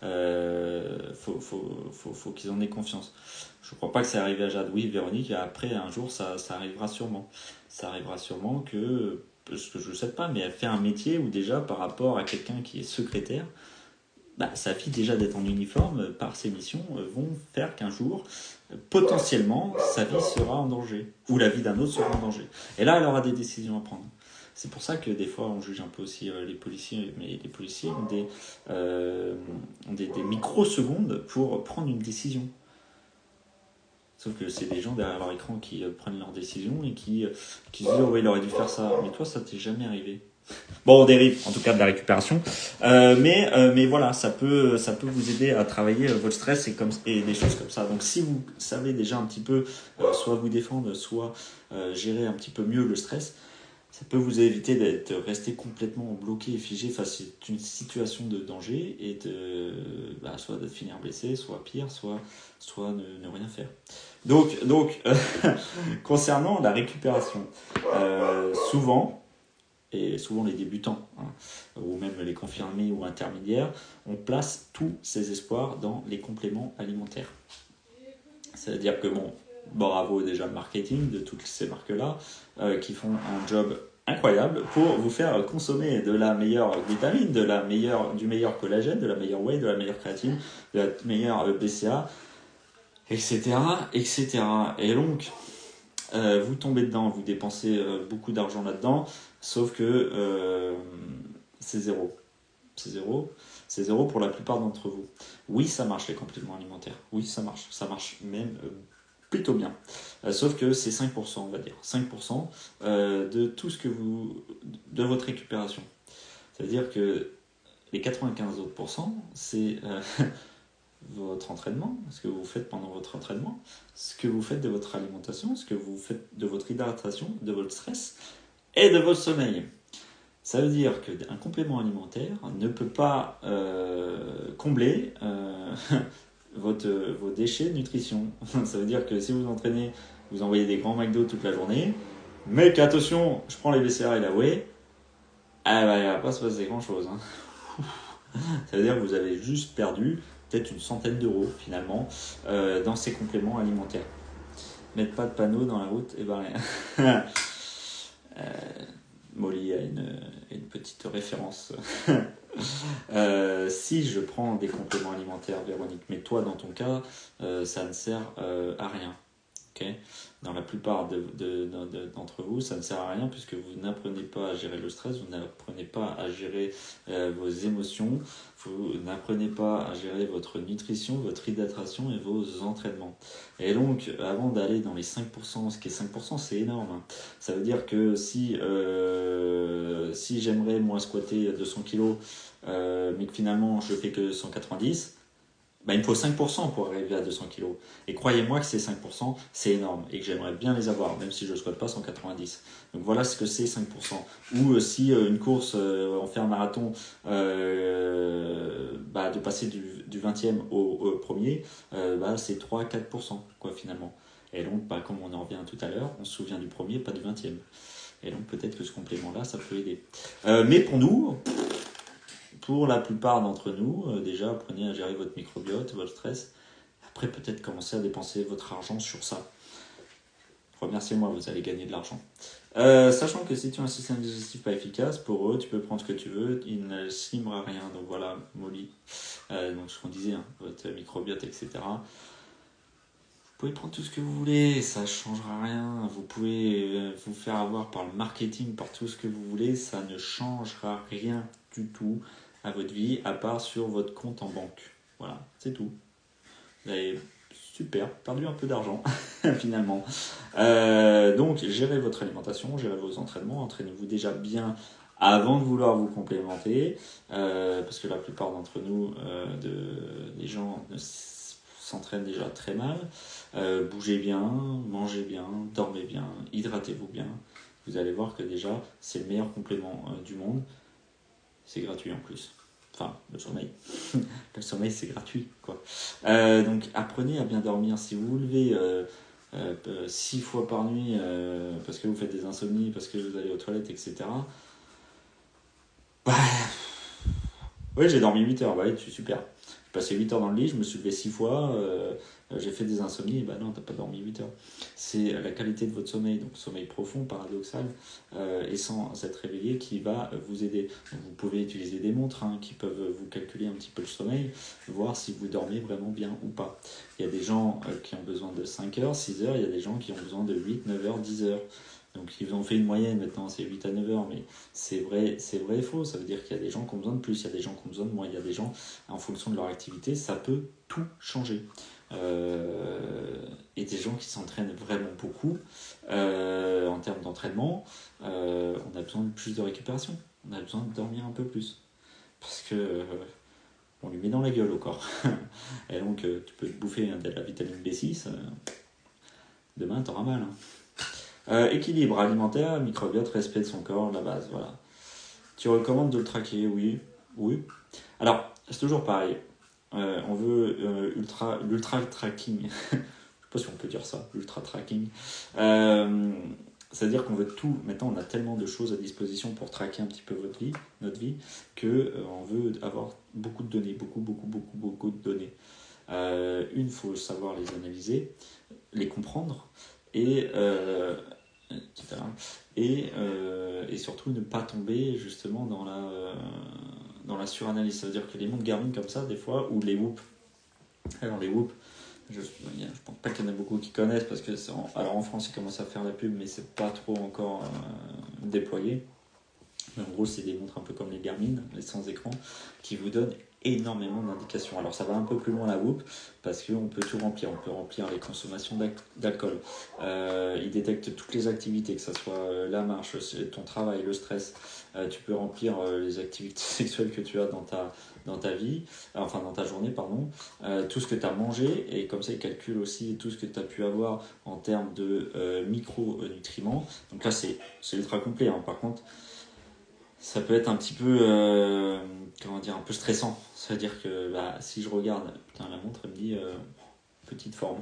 Faut qu'ils en aient confiance. Je crois pas que c'est arrivé à Jade. Oui, Véronique, après, un jour, ça arrivera sûrement. Ça arrivera sûrement que, parce que je ne sais pas, mais elle fait un métier où déjà, par rapport à quelqu'un qui est secrétaire, bah, sa fille déjà d'être en uniforme par ses missions vont faire qu'un jour, potentiellement, sa vie sera en danger. Ou la vie d'un autre sera en danger. Et là, elle aura des décisions à prendre. C'est pour ça que des fois on juge un peu aussi les policiers, mais les policiers ont des microsecondes pour prendre une décision. Sauf que c'est des gens derrière leur écran qui prennent leurs décisions et qui se disent oh ouais, il aurait dû faire ça. Mais toi, ça t'est jamais arrivé. Bon, on dérive, en tout cas de la récupération. Mais voilà, ça peut vous aider à travailler votre stress et des choses comme ça. Donc si vous savez déjà un petit peu soit vous défendre, soit gérer un petit peu mieux le stress, ça peut vous éviter d'être resté complètement bloqué et figé face à une situation de danger et soit de finir blessé, soit pire, soit ne rien faire. Donc concernant la récupération, souvent les débutants, ou même les confirmés ou intermédiaires, on place tous ses espoirs dans les compléments alimentaires. C'est-à-dire que bravo déjà le marketing de toutes ces marques-là, qui font un job incroyable pour vous faire consommer de la meilleure vitamine, du meilleur collagène, de la meilleure whey, de la meilleure créatine, de la meilleure BCA, etc., etc. Et donc, vous tombez dedans, vous dépensez beaucoup d'argent là-dedans, sauf que c'est zéro. C'est zéro pour la plupart d'entre vous. Oui, ça marche les compléments alimentaires. Oui, ça marche même plutôt bien. Sauf que c'est 5%, on va dire. 5% de tout ce que de votre récupération. C'est-à-dire que les 95 autres pourcents, c'est votre entraînement, ce que vous faites pendant votre entraînement, ce que vous faites de votre alimentation, ce que vous faites de votre hydratation, de votre stress et de votre sommeil. Ça veut dire qu'un complément alimentaire ne peut pas combler vos déchets de nutrition. Ça veut dire que si vous entraînez, vous envoyez des grands McDo toute la journée, mais qu'attention, je prends les BCA et la whey, il ne va pas se passer grand-chose. Ça veut dire que vous avez juste perdu peut-être une centaine d'euros finalement dans ces compléments alimentaires. Mettre pas de panneau dans la route, et ben rien. Molly a une petite référence. Si je prends des compléments alimentaires, Véronique, mais toi dans ton cas, ça ne sert à rien. Okay, dans la plupart d'entre vous, ça ne sert à rien puisque vous n'apprenez pas à gérer le stress, vous n'apprenez pas à gérer vos émotions, vous n'apprenez pas à gérer votre nutrition, votre hydratation et vos entraînements. Et donc, avant d'aller dans les 5%, ce qui est 5%, c'est énorme. Hein. Ça veut dire que si j'aimerais moi squatter 200 kg, mais que finalement je fais que 190, il me faut 5% pour arriver à 200 kg. Et croyez-moi que ces 5%, c'est énorme et que j'aimerais bien les avoir, même si je ne squatte pas 190. Donc voilà ce que c'est 5%. Ou si une course, on fait un marathon, de passer du 20e au premier, c'est 3-4% quoi, finalement. Et donc, comme on en revient tout à l'heure, on se souvient du premier, pas du 20e. Et donc peut-être que ce complément-là, ça peut aider. Mais pour nous... Pour la plupart d'entre nous, déjà, apprenez à gérer votre microbiote, votre stress. Après, peut-être commencer à dépenser votre argent sur ça. Remerciez-moi, vous allez gagner de l'argent. Sachant que si tu as un système digestif pas efficace, pour eux, tu peux prendre ce que tu veux, il ne slimera rien. Donc voilà, Molly. Donc ce qu'on disait, votre microbiote, etc. Vous pouvez prendre tout ce que vous voulez, ça ne changera rien. Vous pouvez vous faire avoir par le marketing, par tout ce que vous voulez, ça ne changera rien du tout à votre vie, à part sur votre compte en banque. Voilà, c'est tout. Vous avez super, perdu un peu d'argent, finalement. Donc, gérez votre alimentation, gérez vos entraînements, entraînez-vous déjà bien avant de vouloir vous complémenter, parce que la plupart d'entre nous, les gens s'entraînent déjà très mal. Bougez bien, mangez bien, dormez bien, hydratez-vous bien. Vous allez voir que déjà, c'est le meilleur complément du monde. C'est gratuit en plus. Enfin, le sommeil. Le sommeil, c'est gratuit, quoi. Donc, apprenez à bien dormir. Si vous vous levez 6 fois par nuit parce que vous faites des insomnies, parce que vous allez aux toilettes, etc. Oui, j'ai dormi 8 heures. Ouais, super. passé 8 heures dans le lit, je me suis levé 6 fois, j'ai fait des insomnies, et non, t'as pas dormi 8 heures. C'est la qualité de votre sommeil, donc sommeil profond, paradoxal, et sans être réveillé, qui va vous aider. Donc, vous pouvez utiliser des montres qui peuvent vous calculer un petit peu le sommeil, voir si vous dormez vraiment bien ou pas. Il y a des gens qui ont besoin de 5 heures, 6 heures, il y a des gens qui ont besoin de 8, 9 heures, 10 heures. Donc ils ont fait une moyenne maintenant, c'est 8 à 9 heures, mais c'est vrai et faux. Ça veut dire qu'il y a des gens qui ont besoin de plus, il y a des gens qui ont besoin de moins, il y a des gens, en fonction de leur activité, ça peut tout changer. Et des gens qui s'entraînent vraiment beaucoup, en termes d'entraînement, on a besoin de plus de récupération, on a besoin de dormir un peu plus. Parce que on lui met dans la gueule au corps. Et donc tu peux te bouffer de la vitamine B6, demain t'auras mal. Équilibre alimentaire, microbiote, respect de son corps, la base, voilà. Tu recommandes de le traquer, oui. Alors, c'est toujours pareil. On veut l'ultra tracking. Je sais pas si on peut dire ça, l'ultra tracking. C'est-à-dire qu'on veut tout. Maintenant, on a tellement de choses à disposition pour traquer un petit peu notre vie, que on veut avoir beaucoup de données, beaucoup de données. Il faut savoir les analyser, les comprendre et etc. Et surtout ne pas tomber justement dans la suranalyse. Ça veut dire que les montres Garmin comme ça, des fois, ou les Whoop. Alors les Whoop, je pense pas qu'il y en a beaucoup qui connaissent parce que alors en France ils commencent à faire la pub, mais c'est pas trop encore déployé. Mais en gros, c'est des montres un peu comme les Garmin, les sans écran, qui vous donnent énormément d'indications. Alors ça va un peu plus loin la Whoop, parce qu'on peut tout remplir. On peut remplir les consommations d'alcool. Il détecte toutes les activités, que ce soit la marche, ton travail, le stress. Tu peux remplir les activités sexuelles que tu as dans ta vie, enfin dans ta journée, pardon. Tout ce que tu as mangé, et comme ça il calcule aussi tout ce que tu as pu avoir en termes de micronutriments. Donc là c'est ultra complet. Par contre, ça peut être un petit peu un peu stressant. Ça veut dire que si je regarde, la montre elle me dit petite forme.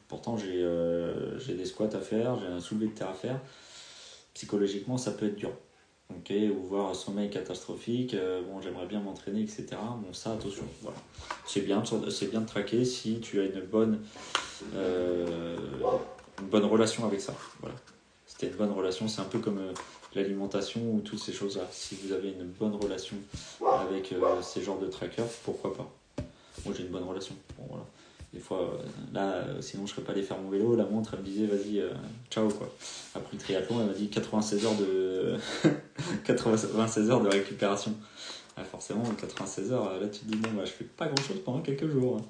Pourtant j'ai des squats à faire, j'ai un soulevé de terre à faire. Psychologiquement ça peut être dur. Ou voir un sommeil catastrophique, j'aimerais bien m'entraîner, etc. Bon, ça, attention, voilà. C'est bien de traquer si tu as une bonne relation avec ça. Voilà. Si tu as une bonne relation, c'est un peu comme l'alimentation ou toutes ces choses-là. Si vous avez une bonne relation avec ces genres de trackers, pourquoi pas. Moi, j'ai une bonne relation. Bon, voilà. Des fois, sinon je serais pas allé faire mon vélo. La montre, elle me disait, vas-y, ciao, quoi. Après le triathlon, elle m'a dit 96 heures de 96 heures de récupération. Forcément, 96 heures, là, tu te dis, je fais pas grand-chose pendant quelques jours.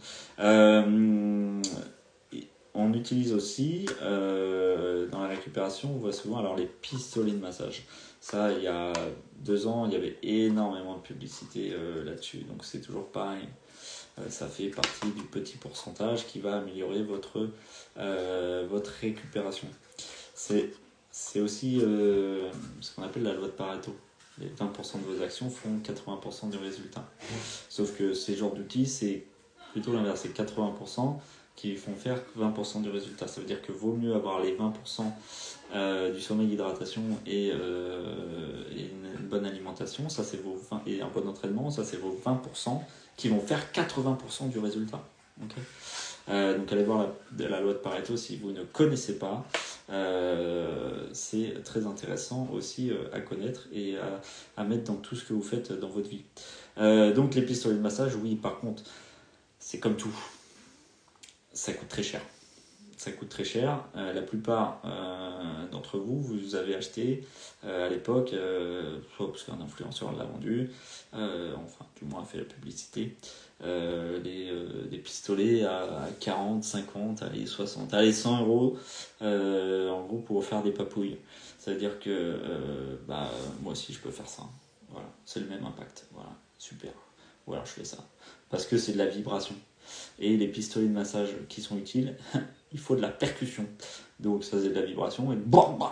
On utilise aussi, dans la récupération, on voit souvent les pistolets de massage. Ça, il y a 2 ans, il y avait énormément de publicité là-dessus. Donc c'est toujours pareil. Ça fait partie du petit pourcentage qui va améliorer votre récupération. C'est aussi ce qu'on appelle la loi de Pareto. Les 20% de vos actions font 80% du résultat. Sauf que ces genres d'outils, c'est plutôt l'inverse. C'est 80% qui font faire 20% du résultat. Ça veut dire que vaut mieux avoir les 20% du sommeil, d'hydratation et une bonne alimentation, ça c'est et un bon entraînement, ça c'est vos 20% qui vont faire 80% du résultat. Donc allez voir la loi de Pareto si vous ne connaissez pas. C'est très intéressant aussi à connaître et à mettre dans tout ce que vous faites dans votre vie. Donc les pistolets de massage, oui, par contre, c'est comme tout. Ça coûte très cher. La plupart d'entre vous avez acheté à l'époque, soit parce qu'un influenceur l'a vendu, du moins a fait la publicité, des pistolets à 40, 50, 60, 100 euros, en gros pour faire des papouilles. Ça veut dire que moi aussi je peux faire ça. Voilà, c'est le même impact. Voilà, super. Ou alors je fais ça. Parce que c'est de la vibration. Et les pistolets de massage qui sont utiles, il faut de la percussion. Donc ça c'est de la vibration et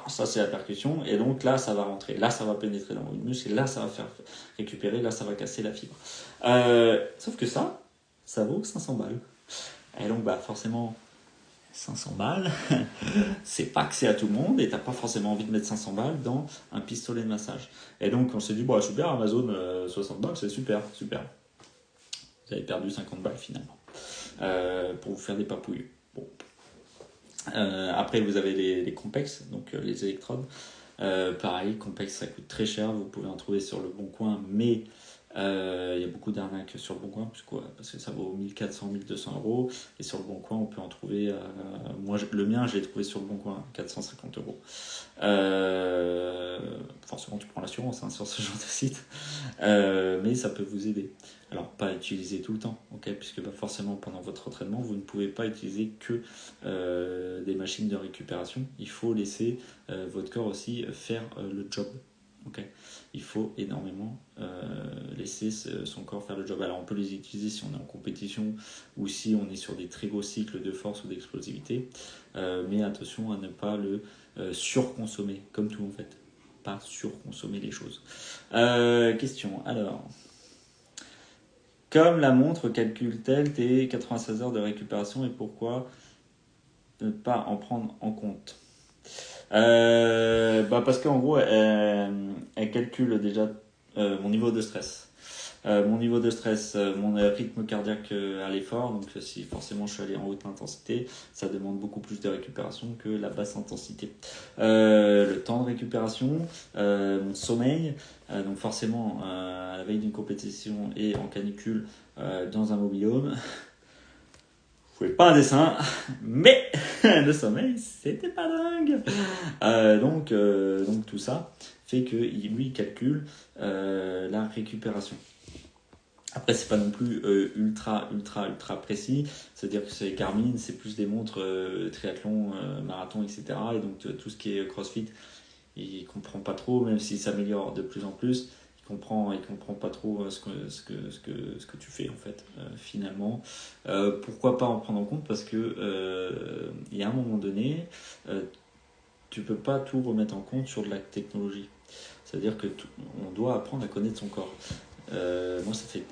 ça c'est la percussion et donc là ça va rentrer, là ça va pénétrer dans le muscle et là ça va faire récupérer, là ça va casser la fibre. Sauf que ça vaut 500 balles. Et donc forcément 500 balles, c'est pas que c'est à tout le monde et t'as pas forcément envie de mettre 500 balles dans un pistolet de massage. Et donc on s'est dit super, Amazon 60 balles c'est super. Vous avez perdu 50 balles finalement pour vous faire des papouilles. Bon. Après, vous avez les complexes, donc les électrodes. Pareil, complexe, ça coûte très cher. Vous pouvez en trouver sur le Bon Coin, mais il y a beaucoup d'arnaques sur le Bon Coin, parce que ça vaut 1400, 1200 euros. Et sur le Bon Coin, on peut en trouver. Le mien, je l'ai trouvé sur le Bon Coin, 450 euros. Forcément, tu prends l'assurance sur ce genre de site. Mais ça peut vous aider. Alors, pas utiliser tout le temps, ok, puisque forcément, pendant votre entraînement, vous ne pouvez pas utiliser que des machines de récupération. Il faut laisser votre corps aussi faire le job. Okay. Il faut énormément laisser son corps faire le job. Alors, on peut les utiliser si on est en compétition ou si on est sur des très gros cycles de force ou d'explosivité. Mais attention à ne pas le surconsommer, comme tout en fait. Pas surconsommer les choses. Question, alors... Comme la montre calcule-t-elle tes 96 heures de récupération et pourquoi ne pas en prendre en compte? Parce qu'en gros, elle calcule déjà mon niveau de stress. Mon rythme cardiaque à l'effort. Donc si forcément je suis allé en haute intensité, ça demande beaucoup plus de récupération que la basse intensité. Le temps de récupération, mon sommeil. Donc forcément, à la veille d'une compétition et en canicule dans un mobil-home, je ne pouvais pas un dessin, mais le sommeil, c'était pas dingue. Donc tout ça fait que lui calcule la récupération. Après, c'est pas non plus ultra précis. C'est-à-dire que c'est Garmin, c'est plus des montres triathlon, marathon, etc. Et donc tout ce qui est CrossFit, il comprend pas trop, même s'il s'améliore de plus en plus. Il comprend pas trop ce que tu fais en fait finalement. Pourquoi pas en prendre en compte? Parce que il y a un moment donné, tu peux pas tout remettre en compte sur de la technologie. C'est-à-dire que on doit apprendre à connaître son corps. Moi, ça fait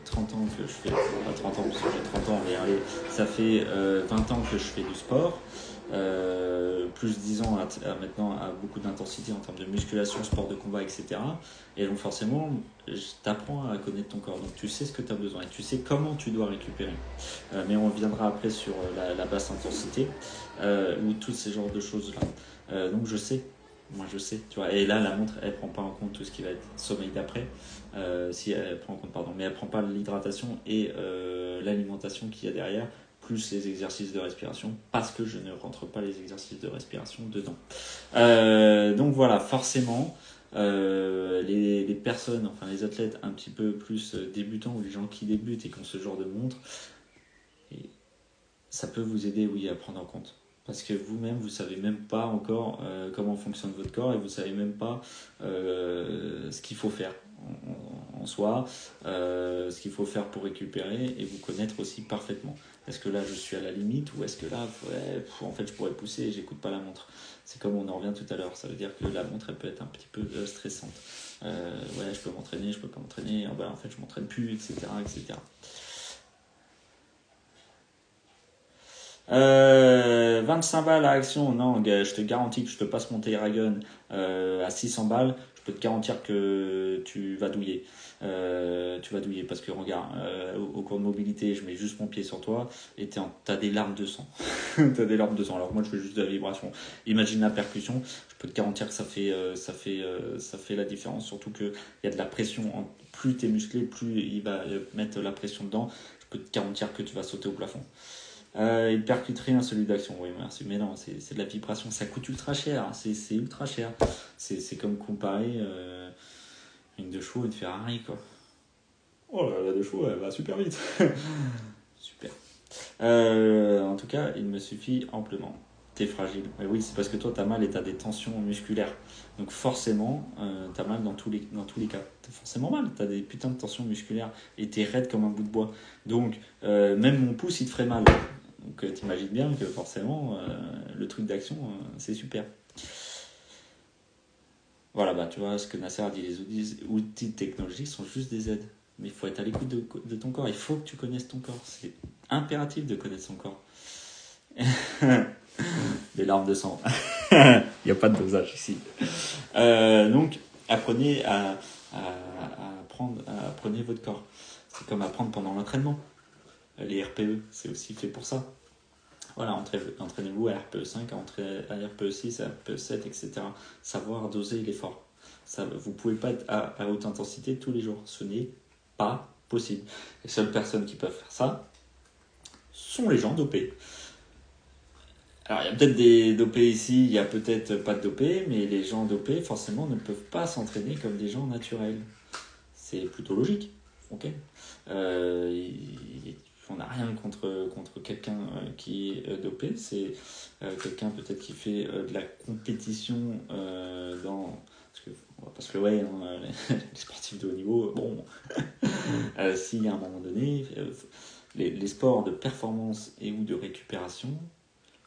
30 ans que je fais, pas 30 ans parce que j'ai 30 ans, mais allez, ça fait 20 ans que je fais du sport, plus 10 ans maintenant à beaucoup d'intensité en termes de musculation, sport de combat, etc. Et donc forcément, t'apprends à connaître ton corps, donc tu sais ce que tu as besoin et tu sais comment tu dois récupérer. Mais on reviendra après sur la basse intensité ou tous ces genres de choses-là. Donc je sais. Moi je sais, tu vois, et là la montre elle prend pas en compte tout ce qui va être sommeil d'après, si elle prend en compte, mais elle prend pas l'hydratation et l'alimentation qu'il y a derrière, plus les exercices de respiration, parce que je ne rentre pas les exercices de respiration dedans. Donc voilà, forcément, les personnes, enfin les athlètes un petit peu plus débutants ou les gens qui débutent et qui ont ce genre de montre, ça peut vous aider, oui, à prendre en compte. Parce que vous-même, vous savez même pas encore comment fonctionne votre corps et vous savez même pas ce qu'il faut faire en soi, ce qu'il faut faire pour récupérer et vous connaître aussi parfaitement. Est-ce que là, je suis à la limite ou est-ce que là, en fait, je pourrais pousser et j'écoute pas la montre? C'est comme on en revient tout à l'heure. Ça veut dire que la montre, elle peut être un petit peu stressante. Ouais, je peux m'entraîner, je peux pas m'entraîner. En fait, je m'entraîne plus, etc., etc. 25 balles à Action, non, je te garantis que je te passe mon Terragun à 600 balles, je peux te garantir que tu vas douiller. Parce que regarde, au cours de mobilité, je mets juste mon pied sur toi et t'as des larmes de sang. T'as des larmes de sang. Alors moi, je fais juste de la vibration. Imagine la percussion. Je peux te garantir que ça fait la différence. Surtout que il y a de la pression. Plus t'es musclé, plus il va mettre la pression dedans. Je peux te garantir que tu vas sauter au plafond. Il percuterait un celui d'Action, oui merci, mais non, c'est de la vibration, ça coûte ultra cher, c'est ultra cher, c'est comme comparer une 2 chevaux et une Ferrari quoi. Oh la 2 chevaux elle va super vite. Super. En tout cas, il me suffit amplement. T'es fragile, mais oui, c'est parce que toi t'as mal et t'as des tensions musculaires, donc forcément t'as mal dans tous les cas, t'as forcément mal, t'as des putains de tensions musculaires et t'es raide comme un bout de bois, donc même mon pouce il te ferait mal. Donc t'imagines bien que forcément le truc d'Action c'est super. Voilà, tu vois ce que Nasser a dit, les outils technologiques sont juste des aides. Mais il faut être à l'écoute de ton corps, il faut que tu connaisses ton corps, c'est impératif de connaître son corps. Les larmes de sang, il n'y a pas de dosage ici. Donc apprenez apprenez votre corps. C'est comme apprendre pendant l'entraînement. Les RPE, c'est aussi fait pour ça. Voilà, entraînez-vous à RPE5, à RPE6, à RPE7, etc. Savoir doser l'effort. Vous ne pouvez pas être à haute intensité tous les jours. Ce n'est pas possible. Les seules personnes qui peuvent faire ça sont les gens dopés. Alors, il y a peut-être des dopés ici, il y a peut-être pas de dopés, mais les gens dopés, forcément, ne peuvent pas s'entraîner comme des gens naturels. C'est plutôt logique. Ok. On n'a rien contre quelqu'un qui est dopé. C'est quelqu'un peut-être qui fait de la compétition dans... Parce que ouais, hein, les sportifs de haut niveau, bon, s'il y a un moment donné, les sports de performance et ou de récupération,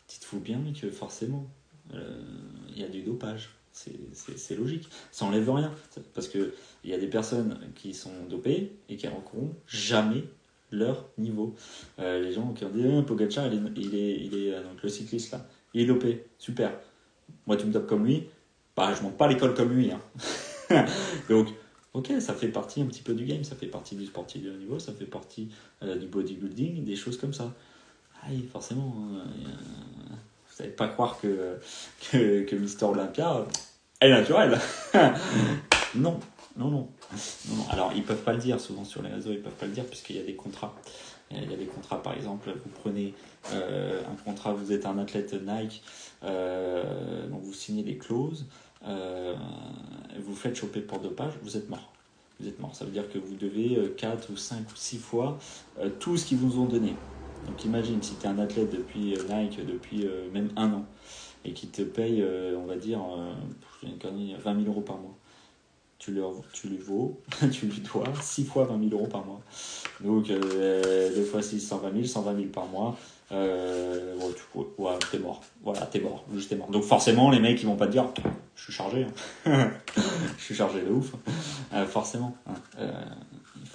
dites-vous bien que forcément, il y a du dopage. C'est logique. Ça enlève rien. Parce qu'il y a des personnes qui sont dopées et qui rencontreront jamais leur niveau. Les gens qui ont dit Pogacar, il est donc le cycliste là, il est dopé, super. Moi, tu me dopes comme lui, bah, je monte pas à l'école comme lui. Hein. Donc, ok, ça fait partie un petit peu du game, ça fait partie du sportif de haut niveau, ça fait partie du bodybuilding, des choses comme ça. Ah oui, forcément. Vous n'allez pas croire que Mister Olympia est naturel. Non, non, non. Non. Alors, ils peuvent pas le dire, souvent sur les réseaux, ils peuvent pas le dire, puisqu'il y a des contrats. Il y a des contrats, par exemple, vous prenez un contrat, vous êtes un athlète Nike, donc vous signez des clauses, vous faites choper pour dopage, vous êtes mort. Vous êtes mort. Ça veut dire que vous devez 4 ou 5 ou 6 fois tout ce qu'ils vous ont donné. Donc imagine si tu es un athlète depuis Nike, depuis même 1 an, et qui te paye, on va dire, 20 000 euros par mois. Tu lui vaux, tu lui dois 6 fois 20 000 euros par mois. Donc 2 fois 6, 120 000 par mois. T'es mort. Voilà, t'es mort. Juste t'es mort. Donc forcément, les mecs, ils vont pas te dire je suis chargé. Hein. Je suis chargé de ouf. Forcément. Hein.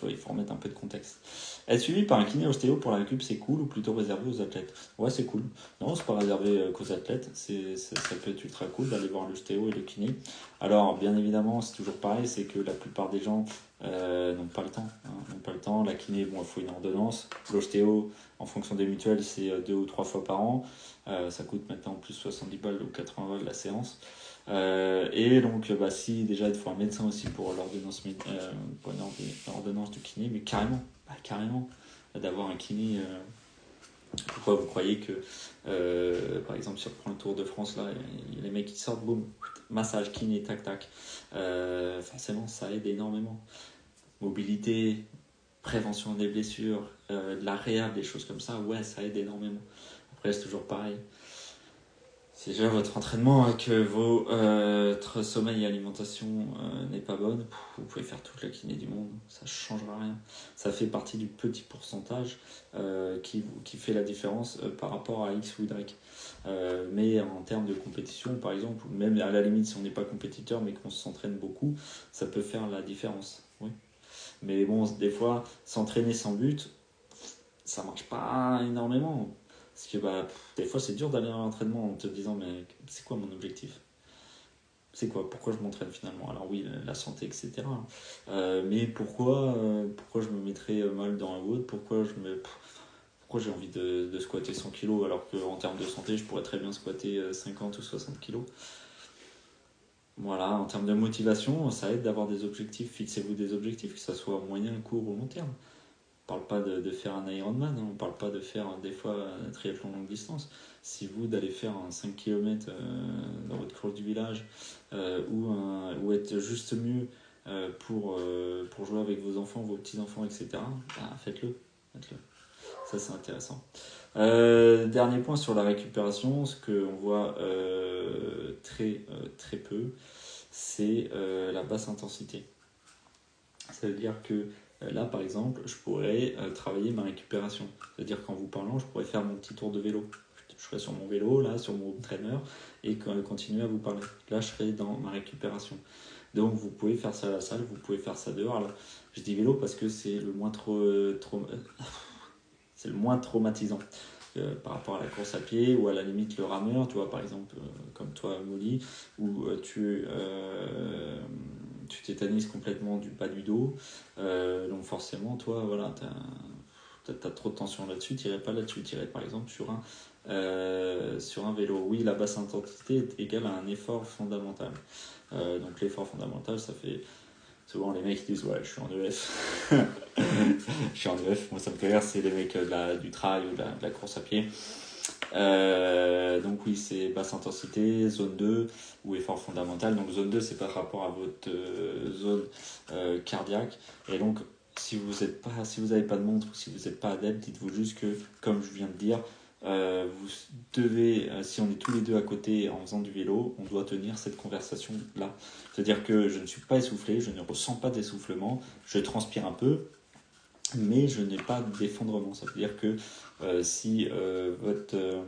Il faut remettre un peu de contexte. Être suivi par un kiné ostéo pour la récup, c'est cool ou plutôt réservé aux athlètes? Ouais, c'est cool. Non, c'est pas réservé qu'aux athlètes. Ça peut être ultra cool d'aller voir l'ostéo et le kiné. Alors, bien évidemment, c'est toujours pareil, c'est que la plupart des gens n'ont pas le temps. Hein, n'ont pas le temps. La kiné, bon, il faut une ordonnance. L'ostéo, en fonction des mutuelles, c'est 2 ou 3 fois par an. Ça coûte maintenant plus 70 balles ou 80 balles la séance. Et donc, si déjà il faut un médecin aussi pour l'ordonnance du kiné, mais carrément, d'avoir un kiné. Pourquoi vous croyez que, par exemple, si on reprend le Tour de France, là, il y a les mecs qui sortent, boum, massage, kiné, tac, tac. Forcément, ça aide énormément. Mobilité, prévention des blessures, de la réhab, des choses comme ça, ouais, ça aide énormément. Après, c'est toujours pareil. Si déjà votre entraînement et que votre sommeil et alimentation n'est pas bonne, vous pouvez faire toute la kiné du monde, ça ne changera rien. Ça fait partie du petit pourcentage qui fait la différence par rapport à X ou Y. Mais en termes de compétition, par exemple, ou même à la limite si on n'est pas compétiteur mais qu'on s'entraîne beaucoup, ça peut faire la différence. Oui. Mais bon, des fois, s'entraîner sans but, ça marche pas énormément. Parce que des fois, c'est dur d'aller à l'entraînement en te disant mais c'est quoi mon objectif? C'est quoi? Pourquoi je m'entraîne finalement? Alors oui, la santé, etc. Mais pourquoi je me mettrais mal dans un WOD? Pourquoi j'ai envie de squatter 100 kg alors qu'en termes de santé, je pourrais très bien squatter 50 ou 60 kg? Voilà, en termes de motivation, ça aide d'avoir des objectifs. Fixez-vous des objectifs, que ce soit moyen, court ou long terme. On ne parle pas de faire un Ironman, hein, on ne parle pas de faire des fois un triathlon longue distance. Si vous d'aller faire un 5 km dans votre course du village ou être juste mieux pour jouer avec vos enfants, vos petits-enfants, etc., faites-le. Ça, c'est intéressant. Dernier point sur la récupération, ce qu'on voit très peu, c'est la basse intensité. Ça veut dire que là, par exemple, je pourrais travailler ma récupération. C'est-à-dire qu'en vous parlant, je pourrais faire mon petit tour de vélo. Je serais sur mon vélo, là, sur mon trainer, et continuer à vous parler. Là, je serais dans ma récupération. Donc, vous pouvez faire ça à la salle, vous pouvez faire ça dehors. Alors, je dis vélo parce que c'est le moins c'est le moins traumatisant par rapport à la course à pied ou à la limite le rameur, tu vois, par exemple, comme toi, Molly, où tu tu tétanises complètement du bas du dos. Donc forcément, toi, voilà, t'as trop de tension là-dessus, t'irais pas là-dessus, t'irais par exemple sur un vélo. Oui, la basse intensité est égale à un effort fondamental. Donc l'effort fondamental, ça fait... Souvent les mecs qui disent ouais je suis en EF. Je suis en EF, moi ça me fait rire, c'est les mecs du trail ou de la course à pied. Donc oui, c'est basse intensité, zone 2 ou effort fondamental. Donc zone 2 c'est par rapport à votre zone cardiaque. Et donc si vous n'avez pas de montre ou si vous n'êtes pas adepte, dites-vous juste que, comme je viens de dire, vous devez, si on est tous les deux à côté en faisant du vélo, on doit tenir cette conversation là. C'est-à-dire que je ne suis pas essoufflé, je ne ressens pas d'essoufflement, je transpire un peu, mais je n'ai pas d'effondrement. Ça veut dire que si votre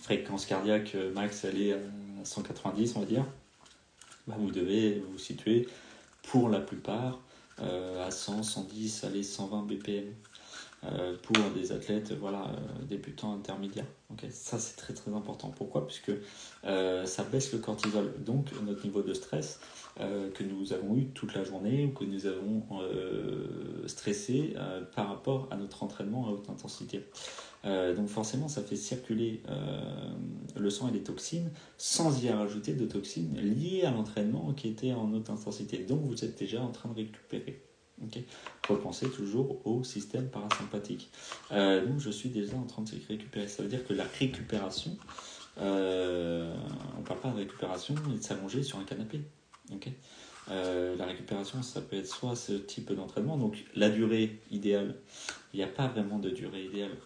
fréquence cardiaque max elle est à 190, on va dire, bah, vous devez vous situer pour la plupart à 100, 110, allez 120 BPM. Pour des athlètes débutants intermédiaires. Okay. Ça c'est très très important. Pourquoi ? Puisque ça baisse le cortisol, donc notre niveau de stress que nous avons eu toute la journée ou que nous avons stressé par rapport à notre entraînement à haute intensité. Donc forcément ça fait circuler le sang et les toxines sans y rajouter de toxines liées à l'entraînement qui était en haute intensité. Donc vous êtes déjà en train de récupérer. Okay. Repensez toujours au système parasympathique. Donc je suis déjà en train de récupérer. Ça veut dire que la récupération, on ne parle pas de récupération et de s'allonger sur un canapé. Okay. La récupération, ça peut être soit ce type d'entraînement, donc la durée idéale. Il n'y a pas vraiment de durée idéale.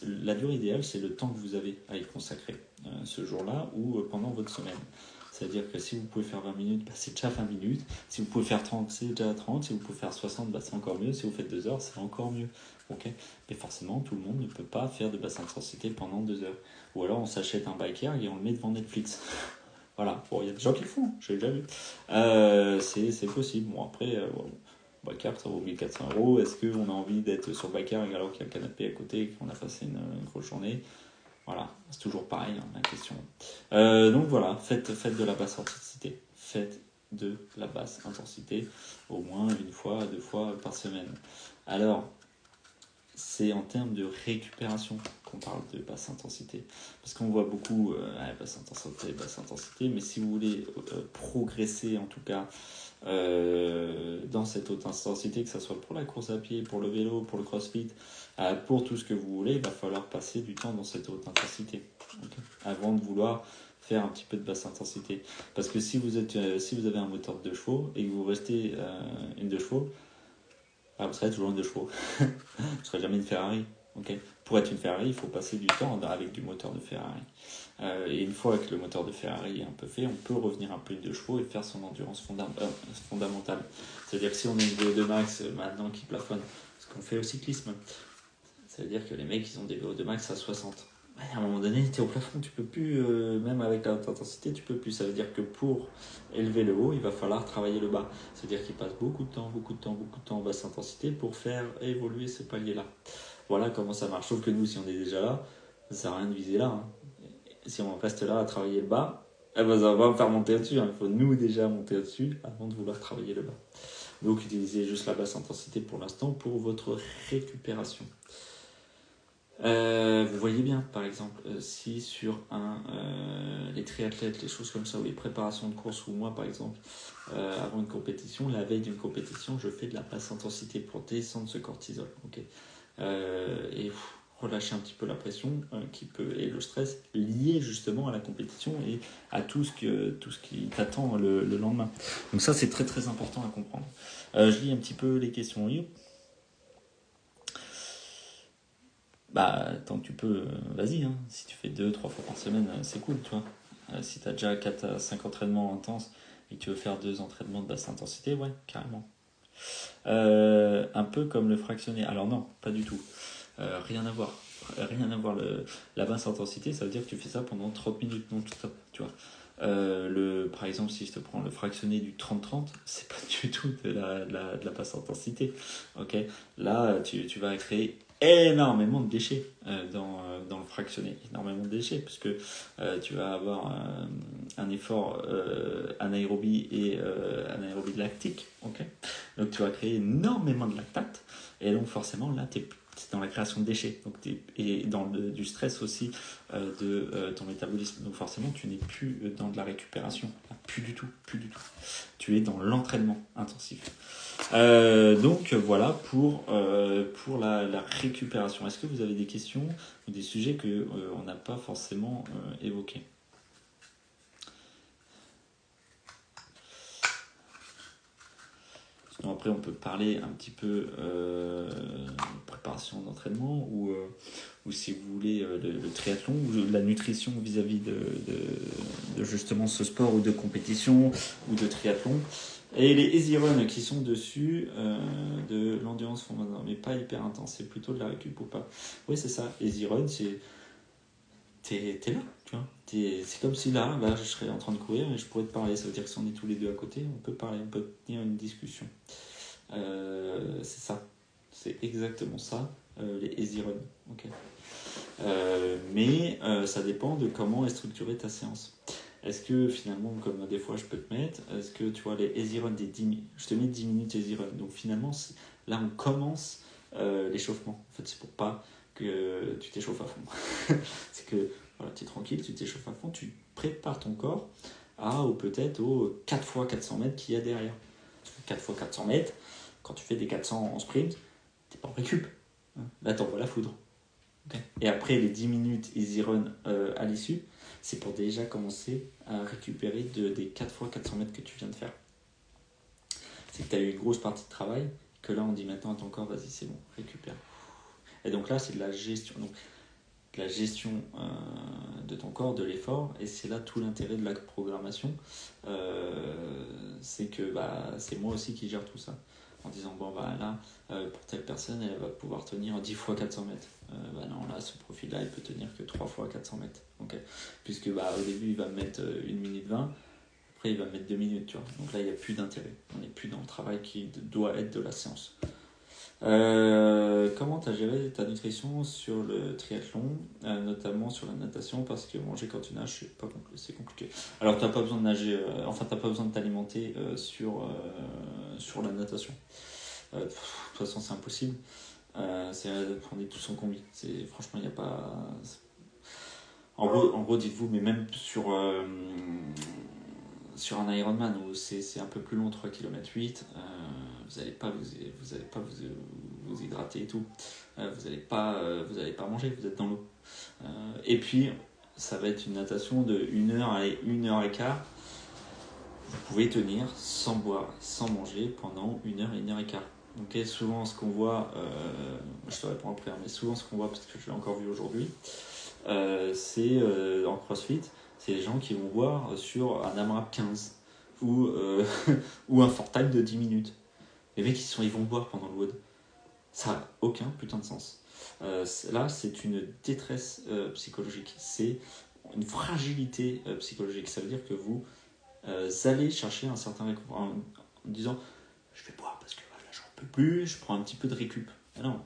La durée idéale, c'est le temps que vous avez à y consacrer ce jour-là ou pendant votre semaine. C'est-à-dire que si vous pouvez faire 20 minutes, bah, c'est déjà 20 minutes. Si vous pouvez faire 30, c'est déjà 30. Si vous pouvez faire 60, bah, c'est encore mieux. Si vous faites 2 heures, c'est encore mieux. Okay. Mais forcément, tout le monde ne peut pas faire de basse intensité pendant 2 heures. Ou alors, on s'achète un biker et on le met devant Netflix. Voilà. Bon, il y a des gens qui le font, j'ai déjà vu. C'est possible. Bon, après, biker, ça vaut 1400 €. Est-ce qu'on a envie d'être sur biker alors qu'il y a le canapé à côté et qu'on a passé une grosse journée ? Voilà, c'est toujours pareil, hein, la question. Donc voilà, faites de la basse intensité. Faites de la basse intensité au moins 1 fois, 2 fois par semaine. Alors, c'est en termes de récupération qu'on parle de basse intensité. Parce qu'on voit beaucoup basse intensité, mais si vous voulez progresser en tout cas dans cette haute intensité, que ce soit pour la course à pied, pour le vélo, pour le crossfit, pour tout ce que vous voulez, il va falloir passer du temps dans cette haute intensité avant de vouloir faire un petit peu de basse intensité. Parce que si vous avez un moteur de 2 chevaux et que vous restez une 2 chevaux, vous serez toujours une 2 chevaux. Vous ne serez jamais une Ferrari. Okay. Pour être une Ferrari, il faut passer du temps avec du moteur de Ferrari. Et une fois que le moteur de Ferrari est un peu fait, on peut revenir un peu une 2 chevaux et faire son endurance fondamentale. C'est-à-dire que si on a une VO2 max maintenant qui plafonne, ce qu'on fait au cyclisme, c'est-à-dire que les mecs ils ont des VO2 max à 60. À un moment donné, tu es au plafond, tu peux plus, même avec la haute intensité, tu peux plus. Ça veut dire que pour élever le haut, il va falloir travailler le bas. C'est-à-dire qu'il passe beaucoup de temps en basse intensité pour faire évoluer ce palier-là. Voilà comment ça marche. Sauf que nous, si on est déjà là, ça sert à rien de viser là. Hein. Si on reste là à travailler le bas, ça va me faire monter au-dessus. Hein. Il faut nous déjà monter au-dessus avant de vouloir travailler le bas. Donc utilisez juste la basse intensité pour l'instant pour votre récupération. Vous voyez bien, par exemple, si sur les triathlètes, les choses comme ça, ou les préparations de course, ou moi, par exemple, avant une compétition, la veille d'une compétition, je fais de la basse intensité pour descendre ce cortisol, okay. Et relâcher un petit peu la pression et le stress lié justement à la compétition et à tout ce qui t'attend le lendemain. Donc ça, c'est très très important à comprendre. Je lis un petit peu les questions. Bah, tant que tu peux, vas-y, hein. Si tu fais 2-3 fois par semaine, c'est cool, tu vois. Si tu as déjà 4 à 5 entraînements intenses et que tu veux faire 2 entraînements de basse intensité, ouais, carrément. Un peu comme le fractionné. Alors non, pas du tout. Rien à voir. La basse intensité, ça veut dire que tu fais ça pendant 30 minutes non-stop, tu vois. Par exemple, si je te prends le fractionné du 30-30, c'est pas du tout de la basse intensité. Okay. Là, tu vas créer énormément de déchets dans le fractionné, énormément de déchets, parce que tu vas avoir un effort anaérobie et anaérobie lactique, ok. Donc tu vas créer énormément de lactate, et donc forcément là t'es dans la création de déchets, donc et dans du stress aussi de ton métabolisme. Donc forcément tu n'es plus dans de la récupération, plus du tout, plus du tout. Tu es dans l'entraînement intensif. Donc voilà pour la récupération. Est-ce que vous avez des questions ou des sujets que on n'a pas forcément évoqués? Sinon après on peut parler un petit peu préparation d'entraînement ou si vous voulez le triathlon ou la nutrition vis-à-vis de justement ce sport ou de compétition ou de triathlon. Et les easy runs qui sont dessus, de l'endurance font maintenant, mais pas hyper intense, c'est plutôt de la récup ou pas. Oui, c'est ça, easy run, c'est. T'es là, tu vois. C'est comme si là, je serais en train de courir et je pourrais te parler. Ça veut dire que si on est tous les deux à côté, on peut parler, on peut tenir une discussion. C'est ça, c'est exactement ça, les easy run. Ok. Mais ça dépend de comment est structurée ta séance. Est-ce que finalement, comme des fois je peux te mettre, est-ce que tu vois les easy run des 10 minutes, je te mets 10 minutes easy run. Donc finalement, là on commence l'échauffement. En fait, c'est pour pas que tu t'échauffes à fond. C'est que voilà, tu es tranquille, tu t'échauffes à fond, tu prépares ton corps ou peut-être aux 4 fois 400 mètres qu'il y a derrière. Parce que 4 fois 400 mètres, quand tu fais des 400 en sprint, t'es pas en récup. Là, t'envoies la foudre. Okay. Et après les 10 minutes easy run à l'issue, c'est pour déjà commencer à récupérer des 4 fois 400 mètres que tu viens de faire. C'est que tu as eu une grosse partie de travail, que là on dit maintenant à ton corps, vas-y c'est bon, récupère. Et donc là c'est de la gestion, de ton corps, de l'effort, et c'est là tout l'intérêt de la programmation, c'est que c'est moi aussi qui gère tout ça. En disant, là, pour telle personne, elle va pouvoir tenir 10 fois 400 mètres. Non, là, ce profil-là, il peut tenir que 3 fois 400 mètres. Okay. Puisque au début, il va me mettre 1 minute 20, après, il va me mettre 2 minutes. Tu vois. Donc là, il n'y a plus d'intérêt. On n'est plus dans le travail qui doit être de la séance. Comment tu as géré ta nutrition sur le triathlon, notamment sur la natation, parce que manger quand tu nages, c'est compliqué. Alors, tu n'as pas besoin de nager, tu n'as pas besoin de t'alimenter sur la natation. De toute façon, c'est impossible. On est tous en combi. Franchement, il n'y a pas. En gros, dites-vous, mais même sur un Ironman où c'est un peu plus long, 3 km 8, vous n'allez pas vous hydrater et tout. Vous n'allez pas manger, vous êtes dans l'eau. Et puis, ça va être une natation de 1 heure, allez, 1 heure et quart. Vous pouvez tenir sans boire, sans manger pendant 1 heure et 1 heure et quart. Okay, souvent ce qu'on voit, je te réponds après, mais souvent ce qu'on voit, parce que je l'ai encore vu aujourd'hui, c'est en CrossFit, c'est les gens qui vont boire sur un AMRAP 15 ou un fort time de 10 minutes. Les mecs ils vont boire pendant le WOD. Ça n'a aucun putain de sens. Là c'est une détresse psychologique, c'est une fragilité psychologique. Ça veut dire que vous allez chercher un certain réconfort en disant je vais boire parce que là j'en peux plus, je prends un petit peu de récup. Ah non,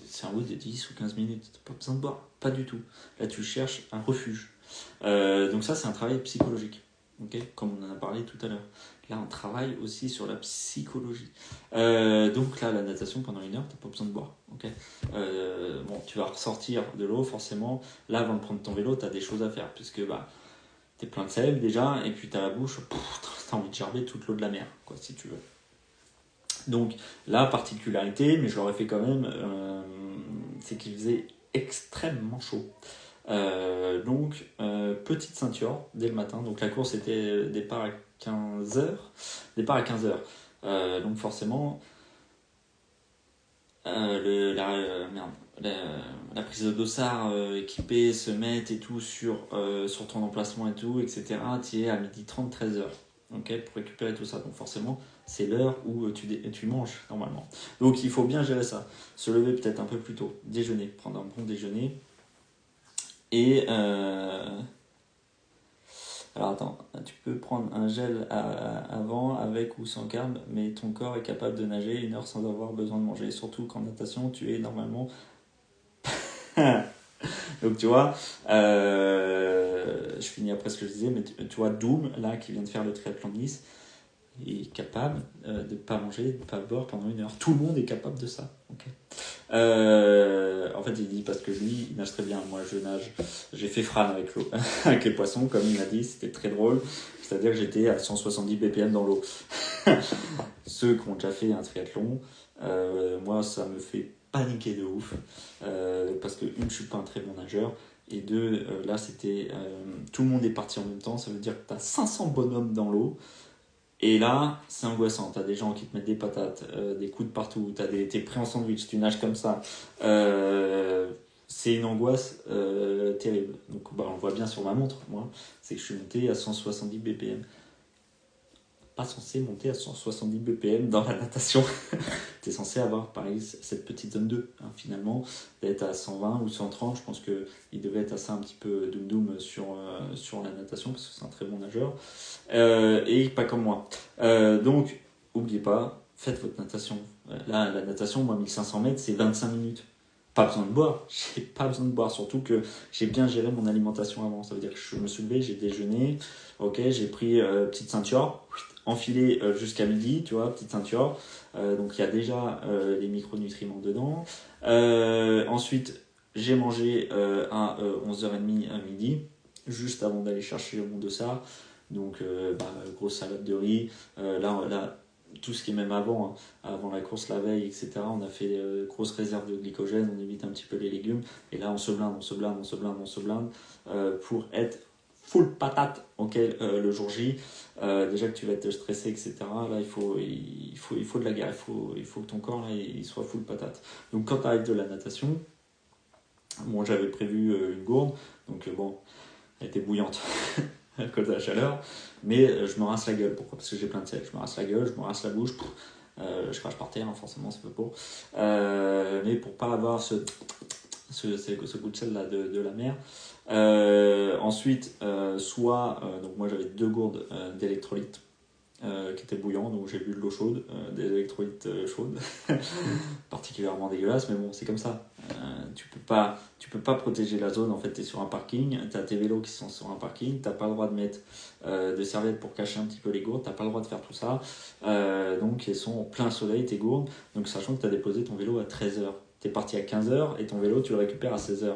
c'est un WOD de 10 ou 15 minutes, t'as pas besoin de boire, pas du tout. Là tu cherches un refuge. Donc ça c'est un travail psychologique, okay, comme on en a parlé tout à l'heure. Là on travaille aussi sur la psychologie. Donc là la natation pendant 1 heure, t'as pas besoin de boire. Okay. Tu vas ressortir de l'eau forcément. Là avant de prendre ton vélo, t'as des choses à faire puisque t'es plein de sel déjà, et puis t'as la bouche, t'as envie de gerber toute l'eau de la mer, quoi, si tu veux. Donc, la particularité, mais je l'aurais fait quand même, c'est qu'il faisait extrêmement chaud. Donc, petite ceinture dès le matin. Donc, la course était départ à 15h. Donc, forcément, la prise de dossard équipée, se mettre et tout sur ton emplacement et tout, etc. Tu es à 12h30, 13h. Okay, pour récupérer tout ça. Donc forcément, c'est l'heure où tu manges normalement. Donc il faut bien gérer ça. Se lever peut-être un peu plus tôt, déjeuner, prendre un bon déjeuner. Et Alors attends, tu peux prendre un gel avant, avec ou sans carbe, mais ton corps est capable de nager 1 heure sans avoir besoin de manger. Surtout qu'en natation, tu es normalement... Donc tu vois, je finis après ce que je disais, mais tu vois, Doom, là, qui vient de faire le triathlon de Nice, est capable de ne pas manger, de ne pas boire pendant 1 heure. Tout le monde est capable de ça. Okay. En fait, il dit parce que lui, il nage très bien. Moi, je nage. J'ai fait Fran avec l'eau, avec les poissons, comme il m'a dit. C'était très drôle. C'est-à-dire que j'étais à 170 BPM dans l'eau. Ceux qui ont déjà fait un triathlon, moi, ça me fait paniquer de ouf. Parce que, une, je suis pas un très bon nageur. Et deux, là, c'était. Tout le monde est parti en même temps. Ça veut dire que tu as 500 bonhommes dans l'eau. Et là, c'est angoissant. T'as des gens qui te mettent des patates, des coups de partout. T'es pris en sandwich, tu nages comme ça. C'est une angoisse terrible. Donc, on le voit bien sur ma montre, moi. C'est que je suis monté à 170 BPM. Pas censé monter à 170 BPM dans la natation. T'es censé avoir, pareil, cette petite zone 2, hein, finalement, d'être à 120 ou 130. Je pense qu'il devait être à ça un petit peu doum-doum sur la natation, parce que c'est un très bon nageur. Et pas comme moi. Donc, n'oubliez pas, faites votre natation. Là, la natation, moi, 1500 mètres, c'est 25 minutes. Pas besoin de boire. J'ai pas besoin de boire, surtout que j'ai bien géré mon alimentation avant. Ça veut dire que je me suis levé, j'ai déjeuné, ok, j'ai pris petite ceinture, enfilé jusqu'à midi, tu vois, petite ceinture. Donc il y a déjà les micronutriments dedans. Ensuite, j'ai mangé à 11h30 à midi, juste avant d'aller chercher mon dossard. Donc, grosse salade de riz. Là, tout ce qui est même avant, hein, avant la course la veille, etc. On a fait grosse réserve de glycogène, on évite un petit peu les légumes. Et là, on se blinde pour être full patate le jour J. Déjà que tu vas être stressé, etc. Là, il faut de la guerre. Il faut que ton corps là, il soit full patate. Donc, quand tu arrives de la natation, bon, j'avais prévu une gourde. Donc, elle était bouillante. À cause de la chaleur, mais je me rince la gueule. Pourquoi? Parce que j'ai plein de sel. Je me rince la gueule, je me rince la bouche, je crache par terre, hein, forcément c'est pas pour. Mais pour pas avoir ce goût de sel là de la mer. Ensuite, donc moi j'avais 2 gourdes d'électrolytes qui étaient bouillants, donc j'ai bu de l'eau chaude, des électrolytes chaudes, particulièrement dégueulasse, mais bon, c'est comme ça. Tu peux pas protéger la zone. En fait, tu es sur un parking, tu as tes vélos qui sont sur un parking, tu n'as pas le droit de mettre de serviettes pour cacher un petit peu les gourdes, tu n'as pas le droit de faire tout ça. Donc, ils sont en plein soleil, tes gourdes. Donc, sachant que tu as déposé ton vélo à 13h. Tu es parti à 15h et ton vélo, tu le récupères à 16h.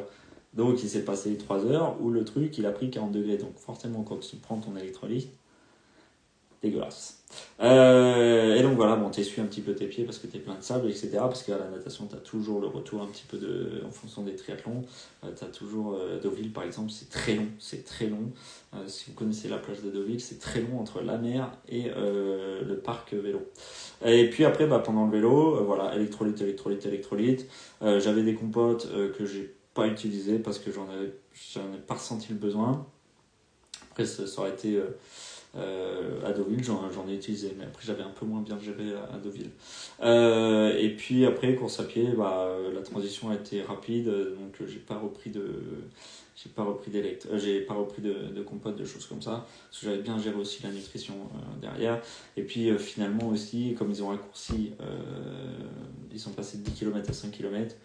Donc, il s'est passé 3 heures où le truc, il a pris 40 degrés. Donc, forcément, quand tu prends ton électrolyte, dégueulasse. Et donc voilà, t'essuies un petit peu tes pieds parce que t'es plein de sable, etc. Parce qu'à la natation, t'as toujours le retour un petit peu en fonction des triathlons. T'as toujours Deauville par exemple, c'est très long. Si vous connaissez la plage de Deauville, c'est très long entre la mer et le parc vélo. Et puis après, pendant le vélo, voilà, électrolyte. J'avais des compotes que j'ai pas utilisées parce que j'en ai pas ressenti le besoin. Après, ça aurait été à Deauville, j'en ai utilisé, mais après j'avais un peu moins bien géré à Deauville. Et puis après, course à pied, la transition a été rapide, donc j'ai pas repris de compote, de choses comme ça, parce que j'avais bien géré aussi la nutrition derrière. Et puis finalement aussi, comme ils ont raccourci, ils sont passés de 10 km à 5 km.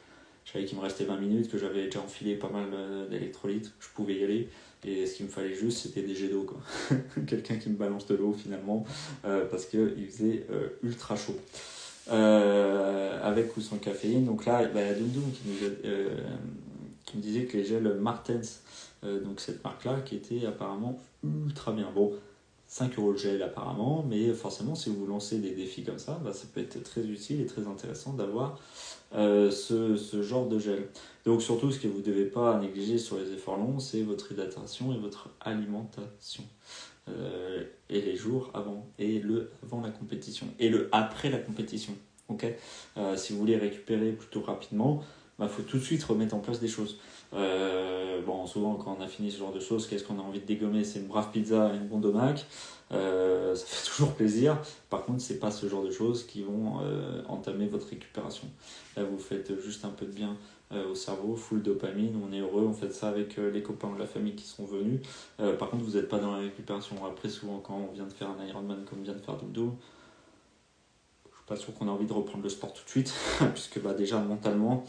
Je savais qu'il me restait 20 minutes, que j'avais déjà enfilé pas mal d'électrolytes, je pouvais y aller. Et ce qu'il me fallait juste, c'était des jets d'eau, quoi. Quelqu'un qui me balance de l'eau, finalement, parce qu'il faisait ultra chaud. Avec ou sans caféine. Donc là, il y a Doom qui me disait que les gels Martens, donc cette marque-là, qui était apparemment ultra bien. Bon, 5 € le gel apparemment, mais forcément, si vous lancez des défis comme ça, ça peut être très utile et très intéressant d'avoir ce genre de gel. Donc surtout, ce que vous ne devez pas négliger sur les efforts longs, c'est votre hydratation et votre alimentation. Et les jours avant, et le avant la compétition, et le après la compétition. Okay, si vous voulez récupérer plutôt rapidement, bah, faut tout de suite remettre en place des choses. Bon, souvent, quand on a fini ce genre de choses, qu'est-ce qu'on a envie de dégommer? C'est une brave pizza et une bonde au Mac. Ça fait toujours plaisir. Par contre, c'est pas ce genre de choses qui vont entamer votre récupération. Là, vous faites juste un peu de bien au cerveau, full dopamine, on est heureux, on fait ça avec les copains ou la famille qui sont venus. Par contre, vous n'êtes pas dans la récupération. Après, souvent, quand on vient de faire un Ironman comme vient de faire Doudou, je suis pas sûr qu'on a envie de reprendre le sport tout de suite, puisque bah, déjà mentalement,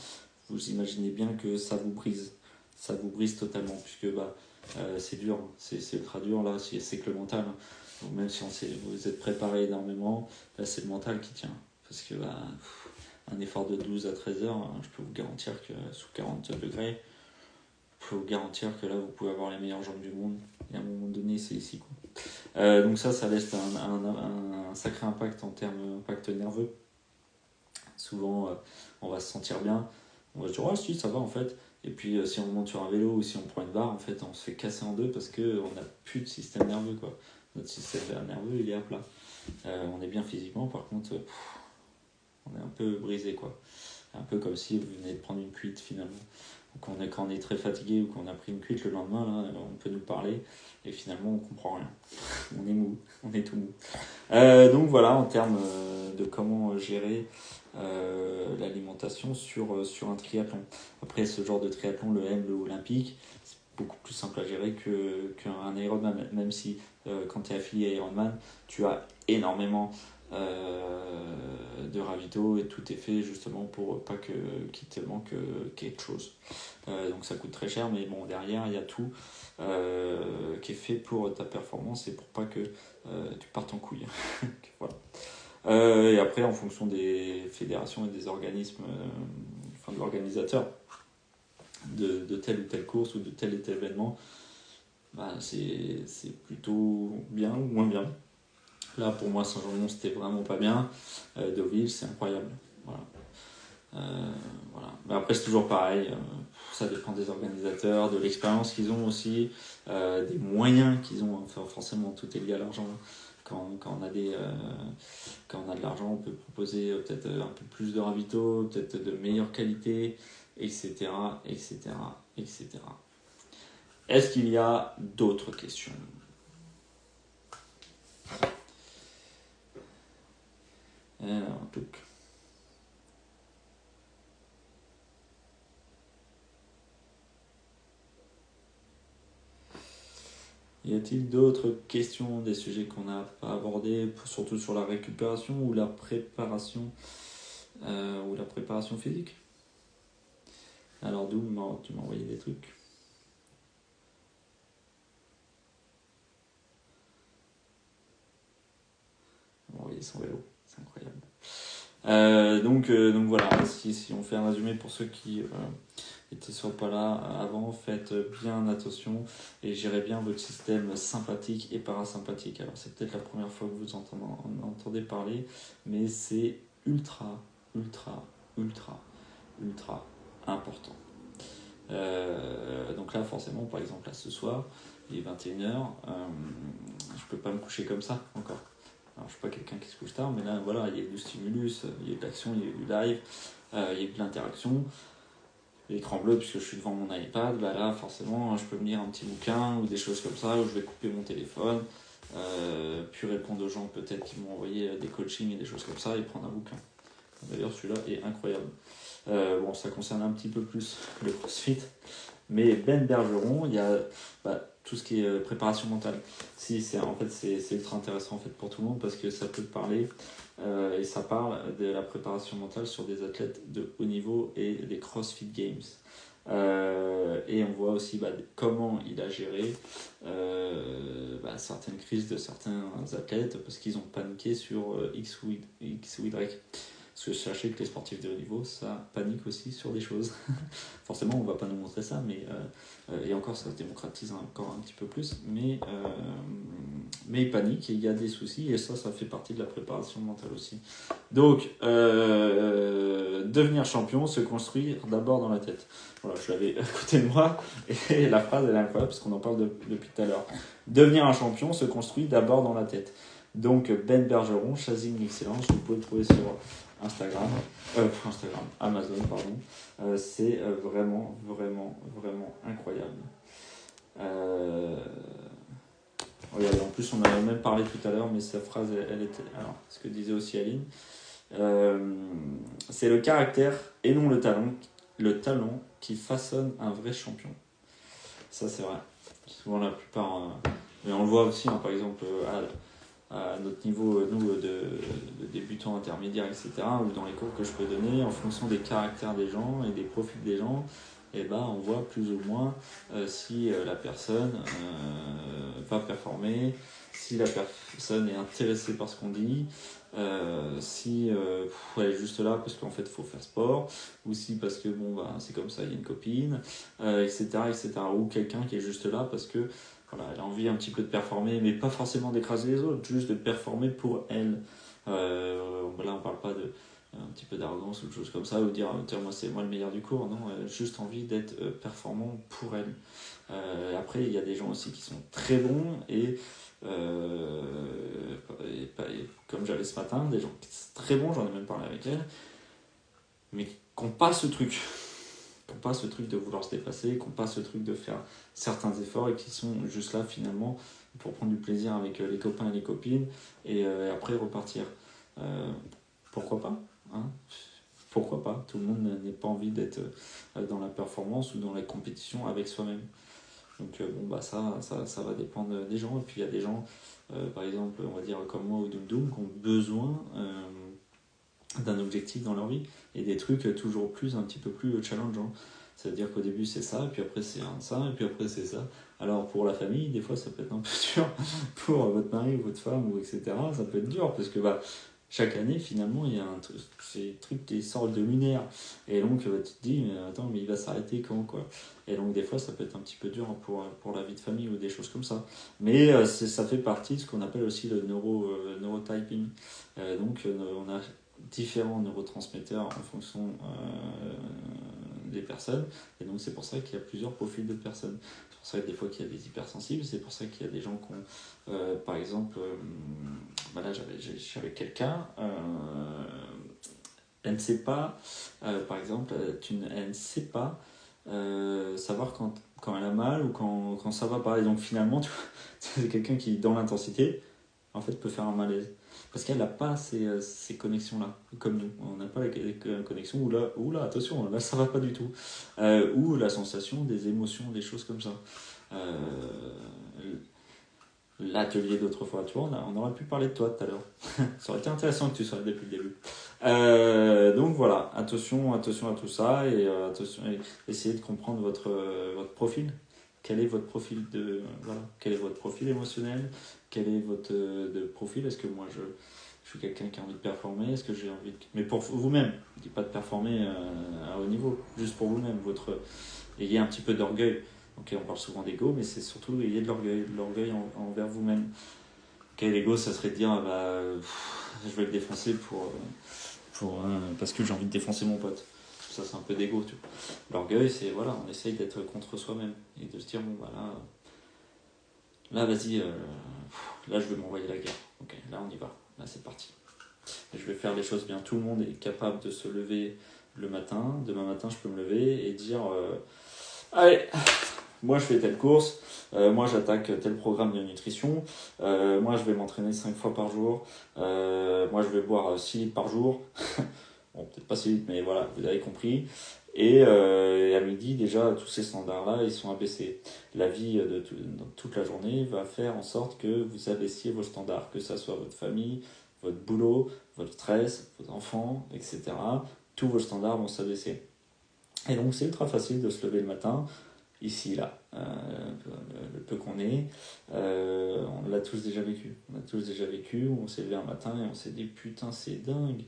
vous imaginez bien que ça vous brise. Ça vous brise totalement, puisque bah, c'est dur, c'est ultra dur là, c'est que le mental. Donc même si vous êtes préparé énormément, là c'est le mental qui tient. Parce que bah, un effort de 12 à 13 heures, je peux vous garantir que sous 40 degrés, je peux vous garantir que là vous pouvez avoir les meilleures jambes du monde. Et à un moment donné, c'est ici quoi. Donc ça laisse un sacré impact en termes d'impact nerveux. Souvent, on va se sentir bien, on va se dire oh si ça va en fait. Et puis si on monte sur un vélo ou si on prend une barre, en fait on se fait casser en deux parce qu'on n'a plus de système nerveux quoi. Notre système nerveux il est à plat. On est bien physiquement, par contre on est un peu brisé quoi. Un peu comme si vous venez de prendre une cuite finalement. Donc quand on est très fatigué ou qu'on a pris une cuite le lendemain, là, on peut nous parler et finalement on comprend rien. On est mou, on est tout mou. Donc voilà en termes de comment gérer l'alimentation sur un triathlon. Après ce genre de triathlon, le M, le olympique, c'est beaucoup plus simple à gérer qu'un Ironman, même si quand tu es affilié à Ironman, tu as énormément de ravito et tout est fait justement pour pas qu'il te manque quelque chose. Donc ça coûte très cher, mais bon derrière il y a tout qui est fait pour ta performance et pour pas que tu partes en couille. Voilà. Et après, en fonction des fédérations et des organismes, enfin de l'organisateur de telle ou telle course ou de tel et tel événement, bah, c'est plutôt bien ou moins bien. Là, pour moi, Saint-Jean-de-Mont, c'était vraiment pas bien. Deauville, c'est incroyable. Voilà. Voilà. Mais après, c'est toujours pareil. Ça dépend des organisateurs, de l'expérience qu'ils ont aussi, des moyens qu'ils ont. Enfin, forcément, tout est lié à l'argent. Quand on a quand on a de l'argent, on peut proposer peut-être un peu plus de ravito, peut-être de meilleure qualité, etc., etc., etc. Est-ce qu'il y a d'autres questions? Alors, donc. Y a-t-il d'autres questions, des sujets qu'on n'a pas abordés, surtout sur la récupération ou la préparation physique? Alors d'où tu m'as envoyé des trucs. Tu m'as envoyé son vélo, c'est incroyable. Donc voilà, si on fait un résumé pour ceux qui n'étaient soit pas là avant, faites bien attention et gérez bien votre système sympathique et parasympathique. Alors c'est peut-être la première fois que vous entendez parler, mais c'est ultra, ultra, ultra, ultra important. Donc là forcément, par exemple là ce soir, il est 21h, je peux pas me coucher comme ça encore. Alors je suis pas quelqu'un qui se couche tard, mais là voilà, il y a du stimulus, il y a de l'action, il y a du live, il y a de l'interaction. L'écran bleu, puisque je suis devant mon iPad, bah là forcément je peux me lire un petit bouquin ou des choses comme ça, où je vais couper mon téléphone, puis répondre aux gens peut-être qui m'ont envoyé des coachings et des choses comme ça, et prendre un bouquin. D'ailleurs celui-là est incroyable. Bon, ça concerne un petit peu plus le CrossFit, mais Ben Bergeron, il y a tout ce qui est préparation mentale. C'est ultra intéressant en fait pour tout le monde parce que ça peut parler et ça parle de la préparation mentale sur des athlètes de haut niveau et les CrossFit Games. Et on voit aussi comment il a géré certaines crises de certains athlètes parce qu'ils ont paniqué sur X ou Y. Parce que sachez que les sportifs de haut niveau, ça panique aussi sur des choses. Forcément, on ne va pas nous montrer ça, mais et encore, ça se démocratise encore un petit peu plus. Mais ils paniquent et il y a des soucis, et ça fait partie de la préparation mentale aussi. Donc, devenir champion, se construire d'abord dans la tête. Voilà, je l'avais à côté de moi, et la phrase, elle est incroyable, parce qu'on en parle depuis tout à l'heure. Devenir un champion se construit d'abord dans la tête. Donc Ben Bergeron, Chasing l'excellence, vous pouvez le trouver sur Amazon, pardon. C'est vraiment, vraiment, vraiment incroyable. Regardez, en plus, on en a même parlé tout à l'heure, mais sa phrase, elle était. Alors, ce que disait aussi Aline, c'est le caractère et non le talent qui façonne un vrai champion. Ça, c'est vrai. Souvent, la plupart. Mais on le voit aussi, hein, par exemple, à notre niveau, nous, de débutants intermédiaires, etc., ou dans les cours que je peux donner, en fonction des caractères des gens et des profils des gens, et ben, on voit plus ou moins si la personne va performer, si la personne est intéressée par ce qu'on dit, si elle est juste là parce qu'en fait il faut faire sport, ou si parce que bon, bah, c'est comme ça, il y a une copine, etc., etc., ou quelqu'un qui est juste là parce que voilà, elle a envie un petit peu de performer, mais pas forcément d'écraser les autres, juste de performer pour elle. Là, on parle pas de un petit peu d'arrogance ou de choses comme ça, ou dire tiens, moi c'est moi le meilleur du cours, non, juste envie d'être performant pour elle. Après, il y a des gens aussi qui sont très bons et comme j'avais ce matin, des gens qui sont très bons, j'en ai même parlé avec elle, mais qui n'ont pas ce truc. Qui n'ont pas ce truc de vouloir se dépasser, qui n'ont pas ce truc de faire certains efforts et qui sont juste là finalement pour prendre du plaisir avec les copains et les copines et après repartir. Pourquoi pas, hein? Pourquoi pas? Tout le monde n'a pas envie d'être dans la performance ou dans la compétition avec soi-même. Donc bon, bah ça va dépendre des gens. Et puis il y a des gens, par exemple, on va dire comme moi ou Doom Doom, qui ont besoin d'un objectif dans leur vie et des trucs toujours plus, un petit peu plus challengeants. Ça veut dire qu'au début c'est ça, et puis après c'est ça, et puis après c'est ça. Alors pour la famille, des fois ça peut être un peu dur, pour votre mari ou votre femme, ou etc. Ça peut être dur parce que bah, chaque année finalement il y a ces trucs qui sortent de lunaire. Et donc tu te dis, mais attends, mais il va s'arrêter quand quoi? Et donc des fois ça peut être un petit peu dur pour la vie de famille ou des choses comme ça. Mais ça fait partie de ce qu'on appelle aussi le neurotyping. Donc on a différents neurotransmetteurs en fonction des personnes, et donc c'est pour ça qu'il y a plusieurs profils de personnes. C'est pour ça que des fois qu'il y a des hypersensibles, c'est pour ça qu'il y a des gens qui ont par exemple là j'avais quelqu'un, elle ne sait pas par exemple elle ne sait pas savoir quand elle a mal ou quand ça va pas, et donc finalement tu vois, c'est quelqu'un qui dans l'intensité en fait peut faire un malaise. Parce qu'elle n'a pas ces connexions-là, comme nous. On n'a pas les connexions où là, attention, là ça va pas du tout. Ou la sensation des émotions, des choses comme ça. Euh, L'atelier d'autrefois, tu vois, on aurait pu parler de toi tout à l'heure. Ça aurait été intéressant que tu sois là depuis le début. Donc voilà, attention à tout ça et attention, essayez de comprendre votre profil. Quel est votre profil quel est votre profil émotionnel? Quel est votre profil? Est-ce que moi je suis quelqu'un qui a envie de performer? Est-ce que j'ai envie de... Mais pour vous-même, je dis pas de performer à haut niveau, juste pour vous-même, ayez un petit peu d'orgueil. Ok, on parle souvent d'ego, mais c'est surtout ayez de l'orgueil envers vous-même. Ok, l'ego, ça serait de dire je vais le défoncer parce que j'ai envie de défoncer mon pote. Ça, c'est un peu d'ego, tu vois. L'orgueil, c'est voilà, on essaye d'être contre soi-même et de se dire bon, bah là vas-y, là je vais m'envoyer la guerre. Ok, là on y va, là c'est parti. Et je vais faire les choses bien. Tout le monde est capable de se lever le matin. Demain matin, je peux me lever et dire allez, moi je fais telle course, moi j'attaque tel programme de nutrition, moi je vais m'entraîner 5 fois par jour, moi je vais boire 6 litres par jour, bon peut-être pas 6 litres mais voilà, vous avez compris, et à midi déjà tous ces standards là ils sont abaissés. La vie dans toute la journée va faire en sorte que vous abaissiez vos standards, que ça soit votre famille, votre boulot, votre stress, vos enfants, etc. Tous vos standards vont s'abaisser. Et donc c'est ultra facile de se lever le matin, ici, là, le peu qu'on est, on l'a tous déjà vécu. On a tous déjà vécu, où on s'est levé un matin et on s'est dit putain c'est dingue,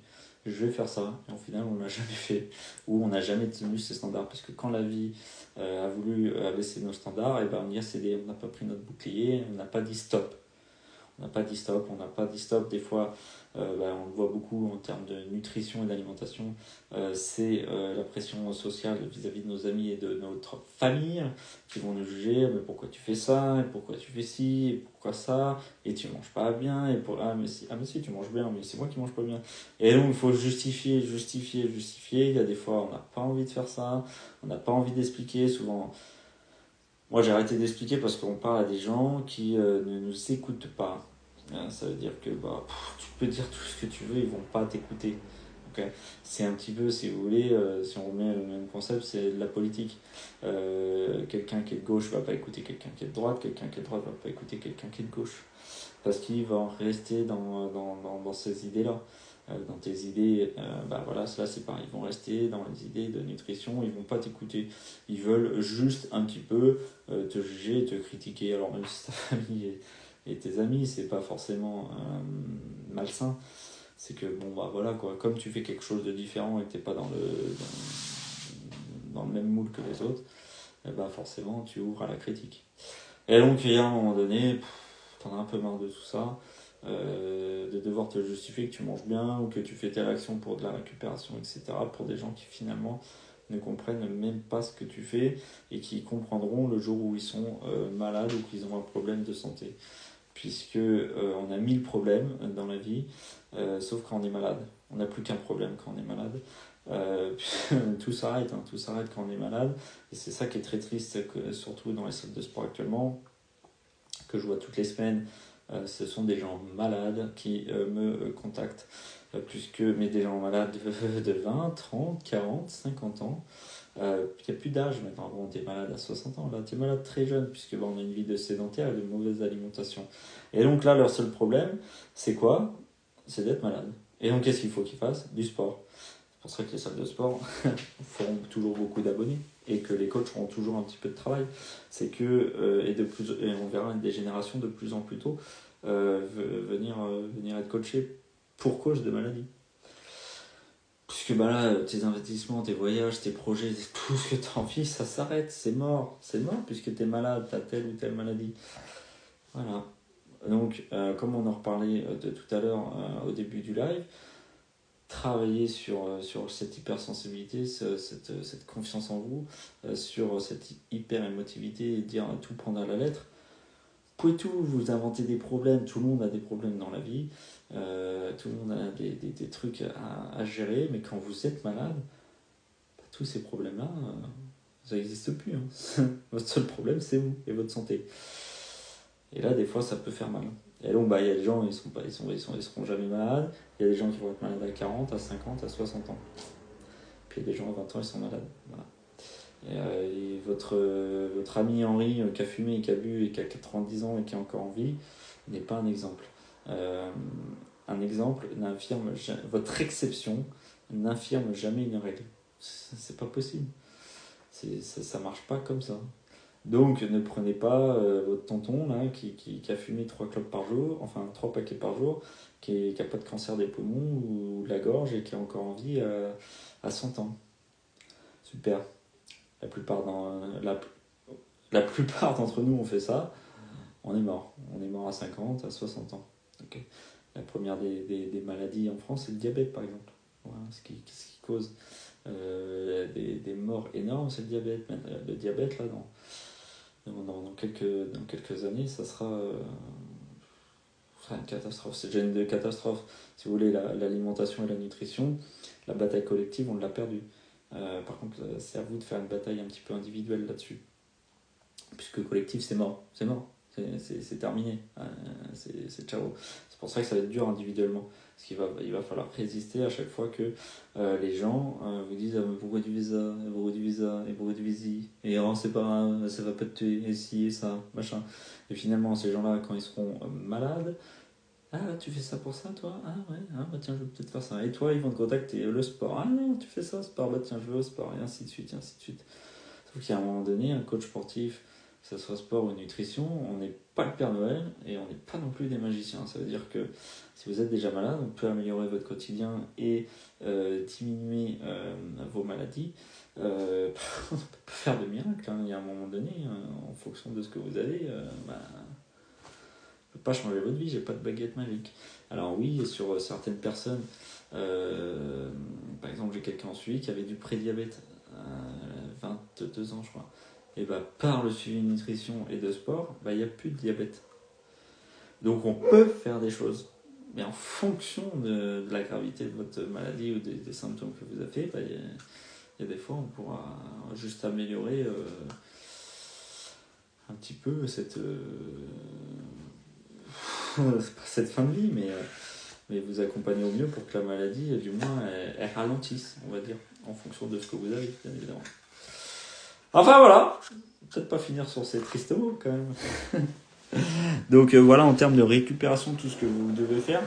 je vais faire ça. Et au final on l'a jamais fait, ou on n'a jamais tenu ces standards, parce que quand la vie a voulu abaisser nos standards, et ben on y a cédé, on n'a pas pris notre bouclier, on n'a pas dit stop. On n'a pas dit stop, on n'a pas dit stop. Des fois, on le voit beaucoup en termes de nutrition et d'alimentation, c'est la pression sociale vis-à-vis de nos amis et de notre famille qui vont nous juger. Mais pourquoi tu fais ça? Et pourquoi tu fais ci? Et pourquoi ça? Et tu manges pas bien? Et mais si, tu manges bien, mais c'est moi qui mange pas bien. Et donc, il faut justifier. Il y a des fois, on n'a pas envie de faire ça, on n'a pas envie d'expliquer. Souvent, moi, j'ai arrêté d'expliquer parce qu'on parle à des gens qui ne nous écoutent pas. Ça veut dire que tu peux dire tout ce que tu veux, ils vont pas t'écouter. Okay. C'est un petit peu, si vous voulez, si on remet le même concept, c'est de la politique. Quelqu'un qui est de gauche va pas écouter quelqu'un qui est de droite, quelqu'un qui est de droite va pas écouter quelqu'un qui est de gauche. Parce qu'il va rester dans ces idées-là. Dans tes idées, là c'est pareil, ils vont rester dans les idées de nutrition, ils vont pas t'écouter. Ils veulent juste un petit peu te juger, te critiquer. Alors même si ta famille et tes amis, c'est pas forcément malsain. C'est que comme tu fais quelque chose de différent et que t'es pas dans le même moule que les autres, forcément tu ouvres à la critique. Et donc il y a un moment donné, t'en as un peu marre de tout ça, de devoir te justifier que tu manges bien ou que tu fais telle action pour de la récupération, etc. pour des gens qui finalement ne comprennent même pas ce que tu fais et qui comprendront le jour où ils sont malades ou qu'ils ont un problème de santé. Puisque on a 1000 problèmes dans la vie, sauf quand on est malade. On n'a plus qu'un problème quand on est malade. Tout s'arrête quand on est malade. Et c'est ça qui est très triste, surtout dans les salles de sport actuellement, que je vois toutes les semaines. Ce sont des gens malades qui me contactent, mais des gens malades de 20, 30, 40, 50 ans. Il n'y a plus d'âge maintenant. Bon, t'es malade à 60 ans, là, t'es malade très jeune, puisque on a une vie de sédentaire et de mauvaise alimentation. Et donc là, leur seul problème, c'est quoi? C'est d'être malade. Et donc, qu'est-ce qu'il faut qu'ils fassent? Du sport. C'est pour ça que les salles de sport feront toujours beaucoup d'abonnés et que les coachs auront toujours un petit peu de travail. C'est que, et on verra des générations de plus en plus tôt venir être coachés pour cause de maladie. Puisque tes investissements, tes voyages, tes projets, tout ce que tu as envie, ça s'arrête, c'est mort. C'est mort puisque tu es malade, tu as telle ou telle maladie. Voilà. Donc, comme on en reparlait de tout à l'heure au début du live, travailler sur cette hypersensibilité, cette confiance en vous, sur cette hyper-émotivité et dire tout prendre à la lettre. Vous pouvez tout, vous inventer des problèmes, tout le monde a des problèmes dans la vie, tout le monde a des trucs à gérer, mais quand vous êtes malade, tous ces problèmes-là, ça n'existe plus. Hein. Votre seul problème, c'est vous et votre santé. Et là, des fois, ça peut faire mal. Et donc, il y a des gens, ils seront jamais malades. Il y a des gens qui vont être malades à 40, à 50, à 60 ans. Puis il y a des gens à 20 ans, ils sont malades. Voilà. Et votre ami Henri qui a fumé et qui a bu et qui a 90 ans et qui est encore en vie n'est pas un exemple. Un exemple n'infirme votre exception n'infirme jamais une règle. C'est pas possible. Ça marche pas comme ça. Donc ne prenez pas votre tonton là, qui a fumé 3 clopes par jour, enfin 3 paquets par jour, qui n'a pas de cancer des poumons ou de la gorge et qui est encore en vie à 100 ans. Super. La plupart d'entre nous ont fait ça, on est mort. On est mort à 50, à 60 ans. Okay. La première des maladies en France, c'est le diabète par exemple. Voilà, ce qui cause des morts énormes, c'est le diabète. Le diabète, là, dans quelques années, ça sera une catastrophe. C'est déjà une catastrophe. Si vous voulez, l'alimentation et la nutrition, la bataille collective, on l'a perdue. Par contre, c'est à vous de faire une bataille un petit peu individuelle là-dessus. Puisque collectif, c'est mort. C'est mort. C'est terminé. C'est ciao. C'est pour ça que ça va être dur individuellement. Parce qu'il va falloir résister à chaque fois que les gens vous disent pourquoi tu fais ça, pourquoi tu fais ça, et pourquoi tu fais ci, et c'est pas grave, ça va pas te tuer, et ci, et ça, machin. Et finalement, ces gens-là, quand ils seront malades, ah, tu fais ça pour ça, toi? Ah, ouais, tiens, je vais peut-être faire ça. Et toi, ils vont te contacter le sport. Ah, non, tu fais ça, sport, tiens, je vais au sport, et ainsi de suite, et ainsi de suite. Sauf qu'à un moment donné, un coach sportif, que ce soit sport ou nutrition, on n'est pas le Père Noël et on n'est pas non plus des magiciens. Ça veut dire que si vous êtes déjà malade, on peut améliorer votre quotidien et diminuer vos maladies. On ne peut pas faire de miracle. Hein. Il y a un moment donné, en fonction de ce que vous avez, on ne peut peux pas changer votre vie, j'ai pas de baguette magique. Alors oui, sur certaines personnes, par exemple, j'ai quelqu'un en suivi qui avait du prédiabète, 22 ans je crois. Et bah, par le suivi de nutrition et de sport, bah, il n'y a plus de diabète. Donc on peut faire des choses. Mais en fonction de la gravité de votre maladie ou des symptômes que vous avez, bah, il y a des fois on pourra juste améliorer un petit peu cette fin de vie, mais vous accompagner au mieux pour que la maladie, du moins, elle ralentisse, on va dire, en fonction de ce que vous avez, bien évidemment. Enfin voilà, peut-être pas finir sur ces tristes mots quand même. Donc voilà, en termes de récupération, tout ce que vous devez faire,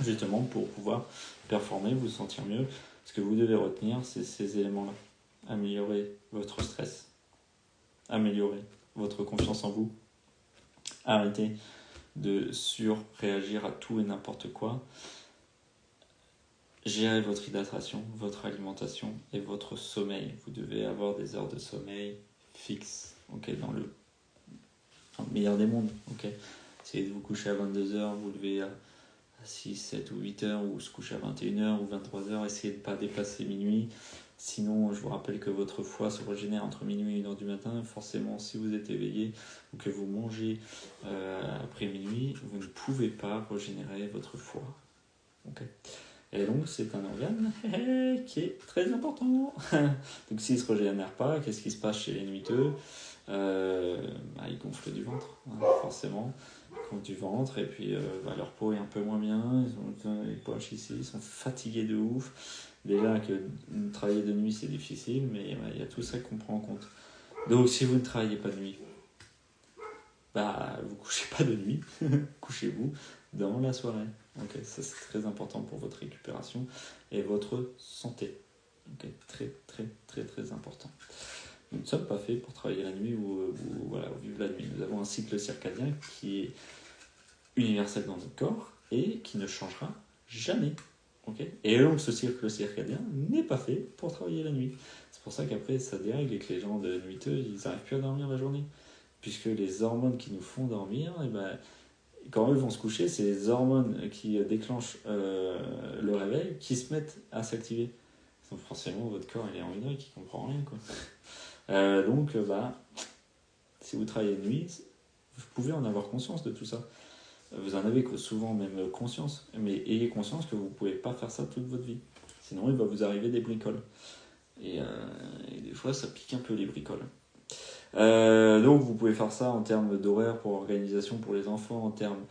justement pour pouvoir performer, vous sentir mieux. Ce que vous devez retenir, c'est ces éléments-là. Améliorer votre stress, améliorer votre confiance en vous, arrêter de surréagir à tout et n'importe quoi, gérer votre hydratation, votre alimentation et votre sommeil. Vous devez avoir des heures de sommeil fixes, okay, dans le meilleur des mondes. Okay. Essayez de vous coucher à 22h, vous levez à 6, 7 ou 8h, ou se coucher à 21h ou 23h, essayez de ne pas dépasser minuit. Sinon, je vous rappelle que votre foie se régénère entre minuit et 1h du matin. Forcément, si vous êtes éveillé ou que vous mangez après minuit, vous ne pouvez pas régénérer votre foie. Okay. Et donc, c'est un organe qui est très important. Donc, s'il ne se régénère pas, qu'est-ce qui se passe chez les nuiteux? Ils gonflent du ventre, forcément. Ils gonflent du ventre, et puis leur peau est un peu moins bien. Ils ont les poches ici, ils sont fatigués de ouf. Déjà que travailler de nuit, c'est difficile, mais il y a tout ça qu'on prend en compte. Donc, si vous ne travaillez pas de nuit, vous couchez pas de nuit, couchez-vous dans la soirée. Okay, ça c'est très important pour votre récupération et votre santé. Okay, très très très très important. Nous ne sommes pas faits pour travailler la nuit ou vivre la nuit. Nous avons un cycle circadien qui est universel dans notre corps et qui ne changera jamais. Okay, et donc ce cycle circadien n'est pas fait pour travailler la nuit. C'est pour ça qu'après ça dérègle et que les gens de nuiteux, ils n'arrivent plus à dormir la journée. Puisque les hormones qui nous font dormir, quand eux vont se coucher, c'est les hormones qui déclenchent le réveil qui se mettent à s'activer. Donc forcément, votre corps il est en une qui comprend rien, quoi. Donc, si vous travaillez de nuit, vous pouvez en avoir conscience de tout ça. Vous en avez souvent même conscience, mais ayez conscience que vous ne pouvez pas faire ça toute votre vie. Sinon, il va vous arriver des bricoles. Et des fois, ça pique un peu les bricoles. Donc vous pouvez faire ça en termes d'horaire pour organisation pour les enfants, en termes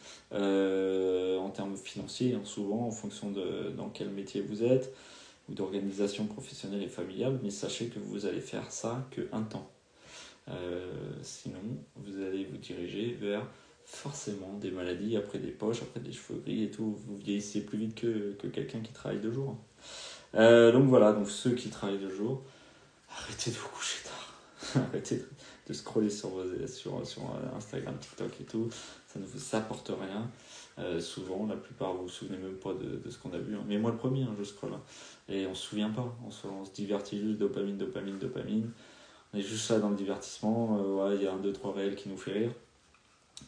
financiers, souvent en fonction de dans quel métier vous êtes, ou d'organisation professionnelle et familiale, mais sachez que vous allez faire ça qu'un temps. Sinon, vous allez vous diriger vers forcément des maladies, après des poches, après des cheveux gris et tout. Vous vieillissez plus vite que quelqu'un qui travaille de jour. Donc voilà, donc ceux qui travaillent de jour, arrêtez de vous coucher tard. Arrêtez de scroller sur Instagram, TikTok et tout, ça ne vous apporte rien. Souvent, la plupart, vous vous souvenez même pas de ce qu'on a vu. Mais moi, le premier, je scrolle. Et on se souvient pas. On se divertit juste, dopamine. On est juste là dans le divertissement. Il y a 1, 2, 3 réels qui nous fait rire.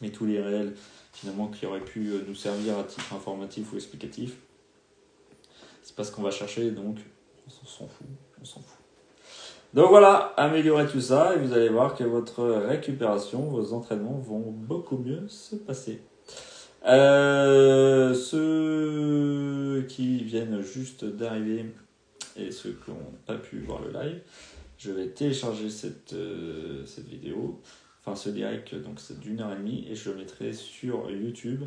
Mais tous les réels, finalement, qui auraient pu nous servir à titre informatif ou explicatif, c'est pas ce qu'on va chercher, donc on s'en fout. Donc voilà, améliorez tout ça et vous allez voir que votre récupération, vos entraînements vont beaucoup mieux se passer. Ceux qui viennent juste d'arriver et ceux qui n'ont pas pu voir le live, je vais télécharger cette vidéo, enfin ce direct, donc c'est d'1h30 et je le mettrai sur YouTube,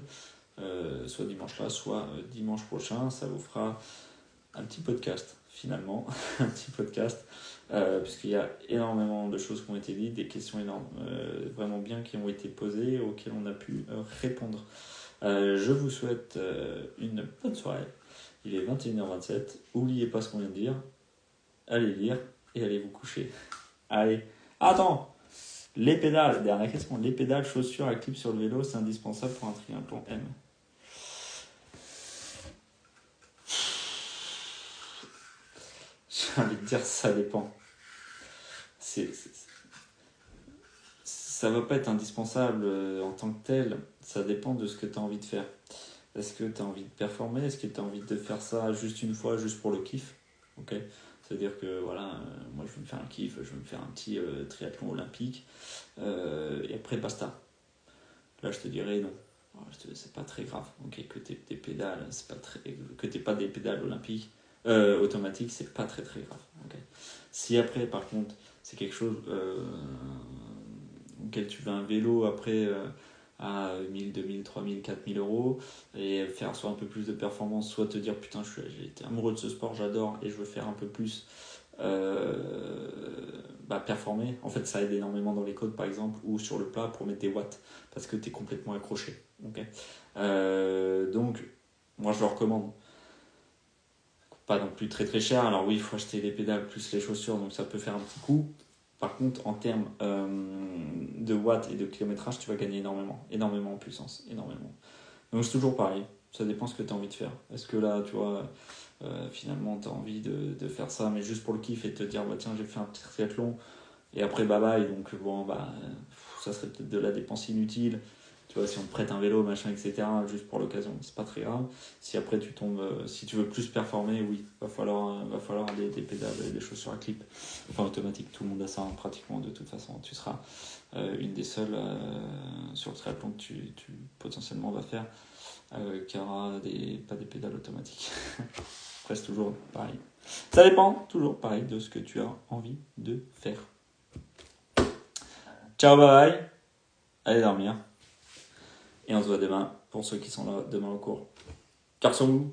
soit dimanche là, soit dimanche prochain. Ça vous fera un petit podcast finalement, un petit podcast. Puisqu'il y a énormément de choses qui ont été dites, des questions énormes, vraiment bien qui ont été posées, auxquelles on a pu répondre. Je vous souhaite une bonne soirée. Il est 21h27. N'oubliez pas ce qu'on vient de dire. Allez lire et allez vous coucher. Allez. Attends. Les pédales. Dernière question. Les pédales, chaussures à clip sur le vélo, c'est indispensable pour un triathlon M. J'ai envie de dire ça dépend. Ça va pas être indispensable en tant que tel. ça dépend de ce que tu as envie de faire. Est-ce que tu as envie de performer? Est-ce que tu as envie de faire ça juste une fois, juste pour le kiff? Ok. C'est-à-dire que voilà, moi je veux me faire un kiff, je veux me faire un petit triathlon olympique, et après basta. Là je te dirais non. C'est pas très grave. Ok, que tu aies des pédales, c'est pas très, que tu pas des pédales olympiques, automatiques, c'est pas très très grave. Okay. Si après par contre c'est quelque chose auquel tu veux un vélo après à 1000, 2000, 3000, 4000 euros et faire soit un peu plus de performance, soit te dire putain j'ai été amoureux de ce sport, j'adore et je veux faire un peu plus performer. En fait ça aide énormément dans les côtes par exemple ou sur le plat pour mettre des watts parce que tu es complètement accroché. Okay. Donc moi je le recommande. Pas non plus très très cher, alors oui il faut acheter les pédales plus les chaussures donc ça peut faire un petit coup. Par contre, en termes de watts et de kilométrage, tu vas gagner énormément en puissance, énormément. Donc c'est toujours pareil, ça dépend ce que tu as envie de faire. Est-ce que là, tu vois, finalement, tu as envie de faire ça, mais juste pour le kiff et te dire, bah tiens, j'ai fait un petit triathlon, et après, bye bye, donc bon, ça serait peut-être de la dépense inutile. Tu vois, si on te prête un vélo, machin, etc., juste pour l'occasion, c'est pas très grave. Si après tu tombes, si tu veux plus performer, oui, va falloir des pédales et des chaussures à clip. Enfin, automatique, tout le monde a ça, hein, pratiquement, de toute façon. Tu seras une des seules sur le triathlon que tu potentiellement vas faire qui aura pas des pédales automatiques. Après, c'est toujours pareil. Ça dépend, toujours pareil, de ce que tu as envie de faire. Ciao, bye bye. Allez dormir. Et on se voit demain, pour ceux qui sont là demain au cours. Cœur sur vous.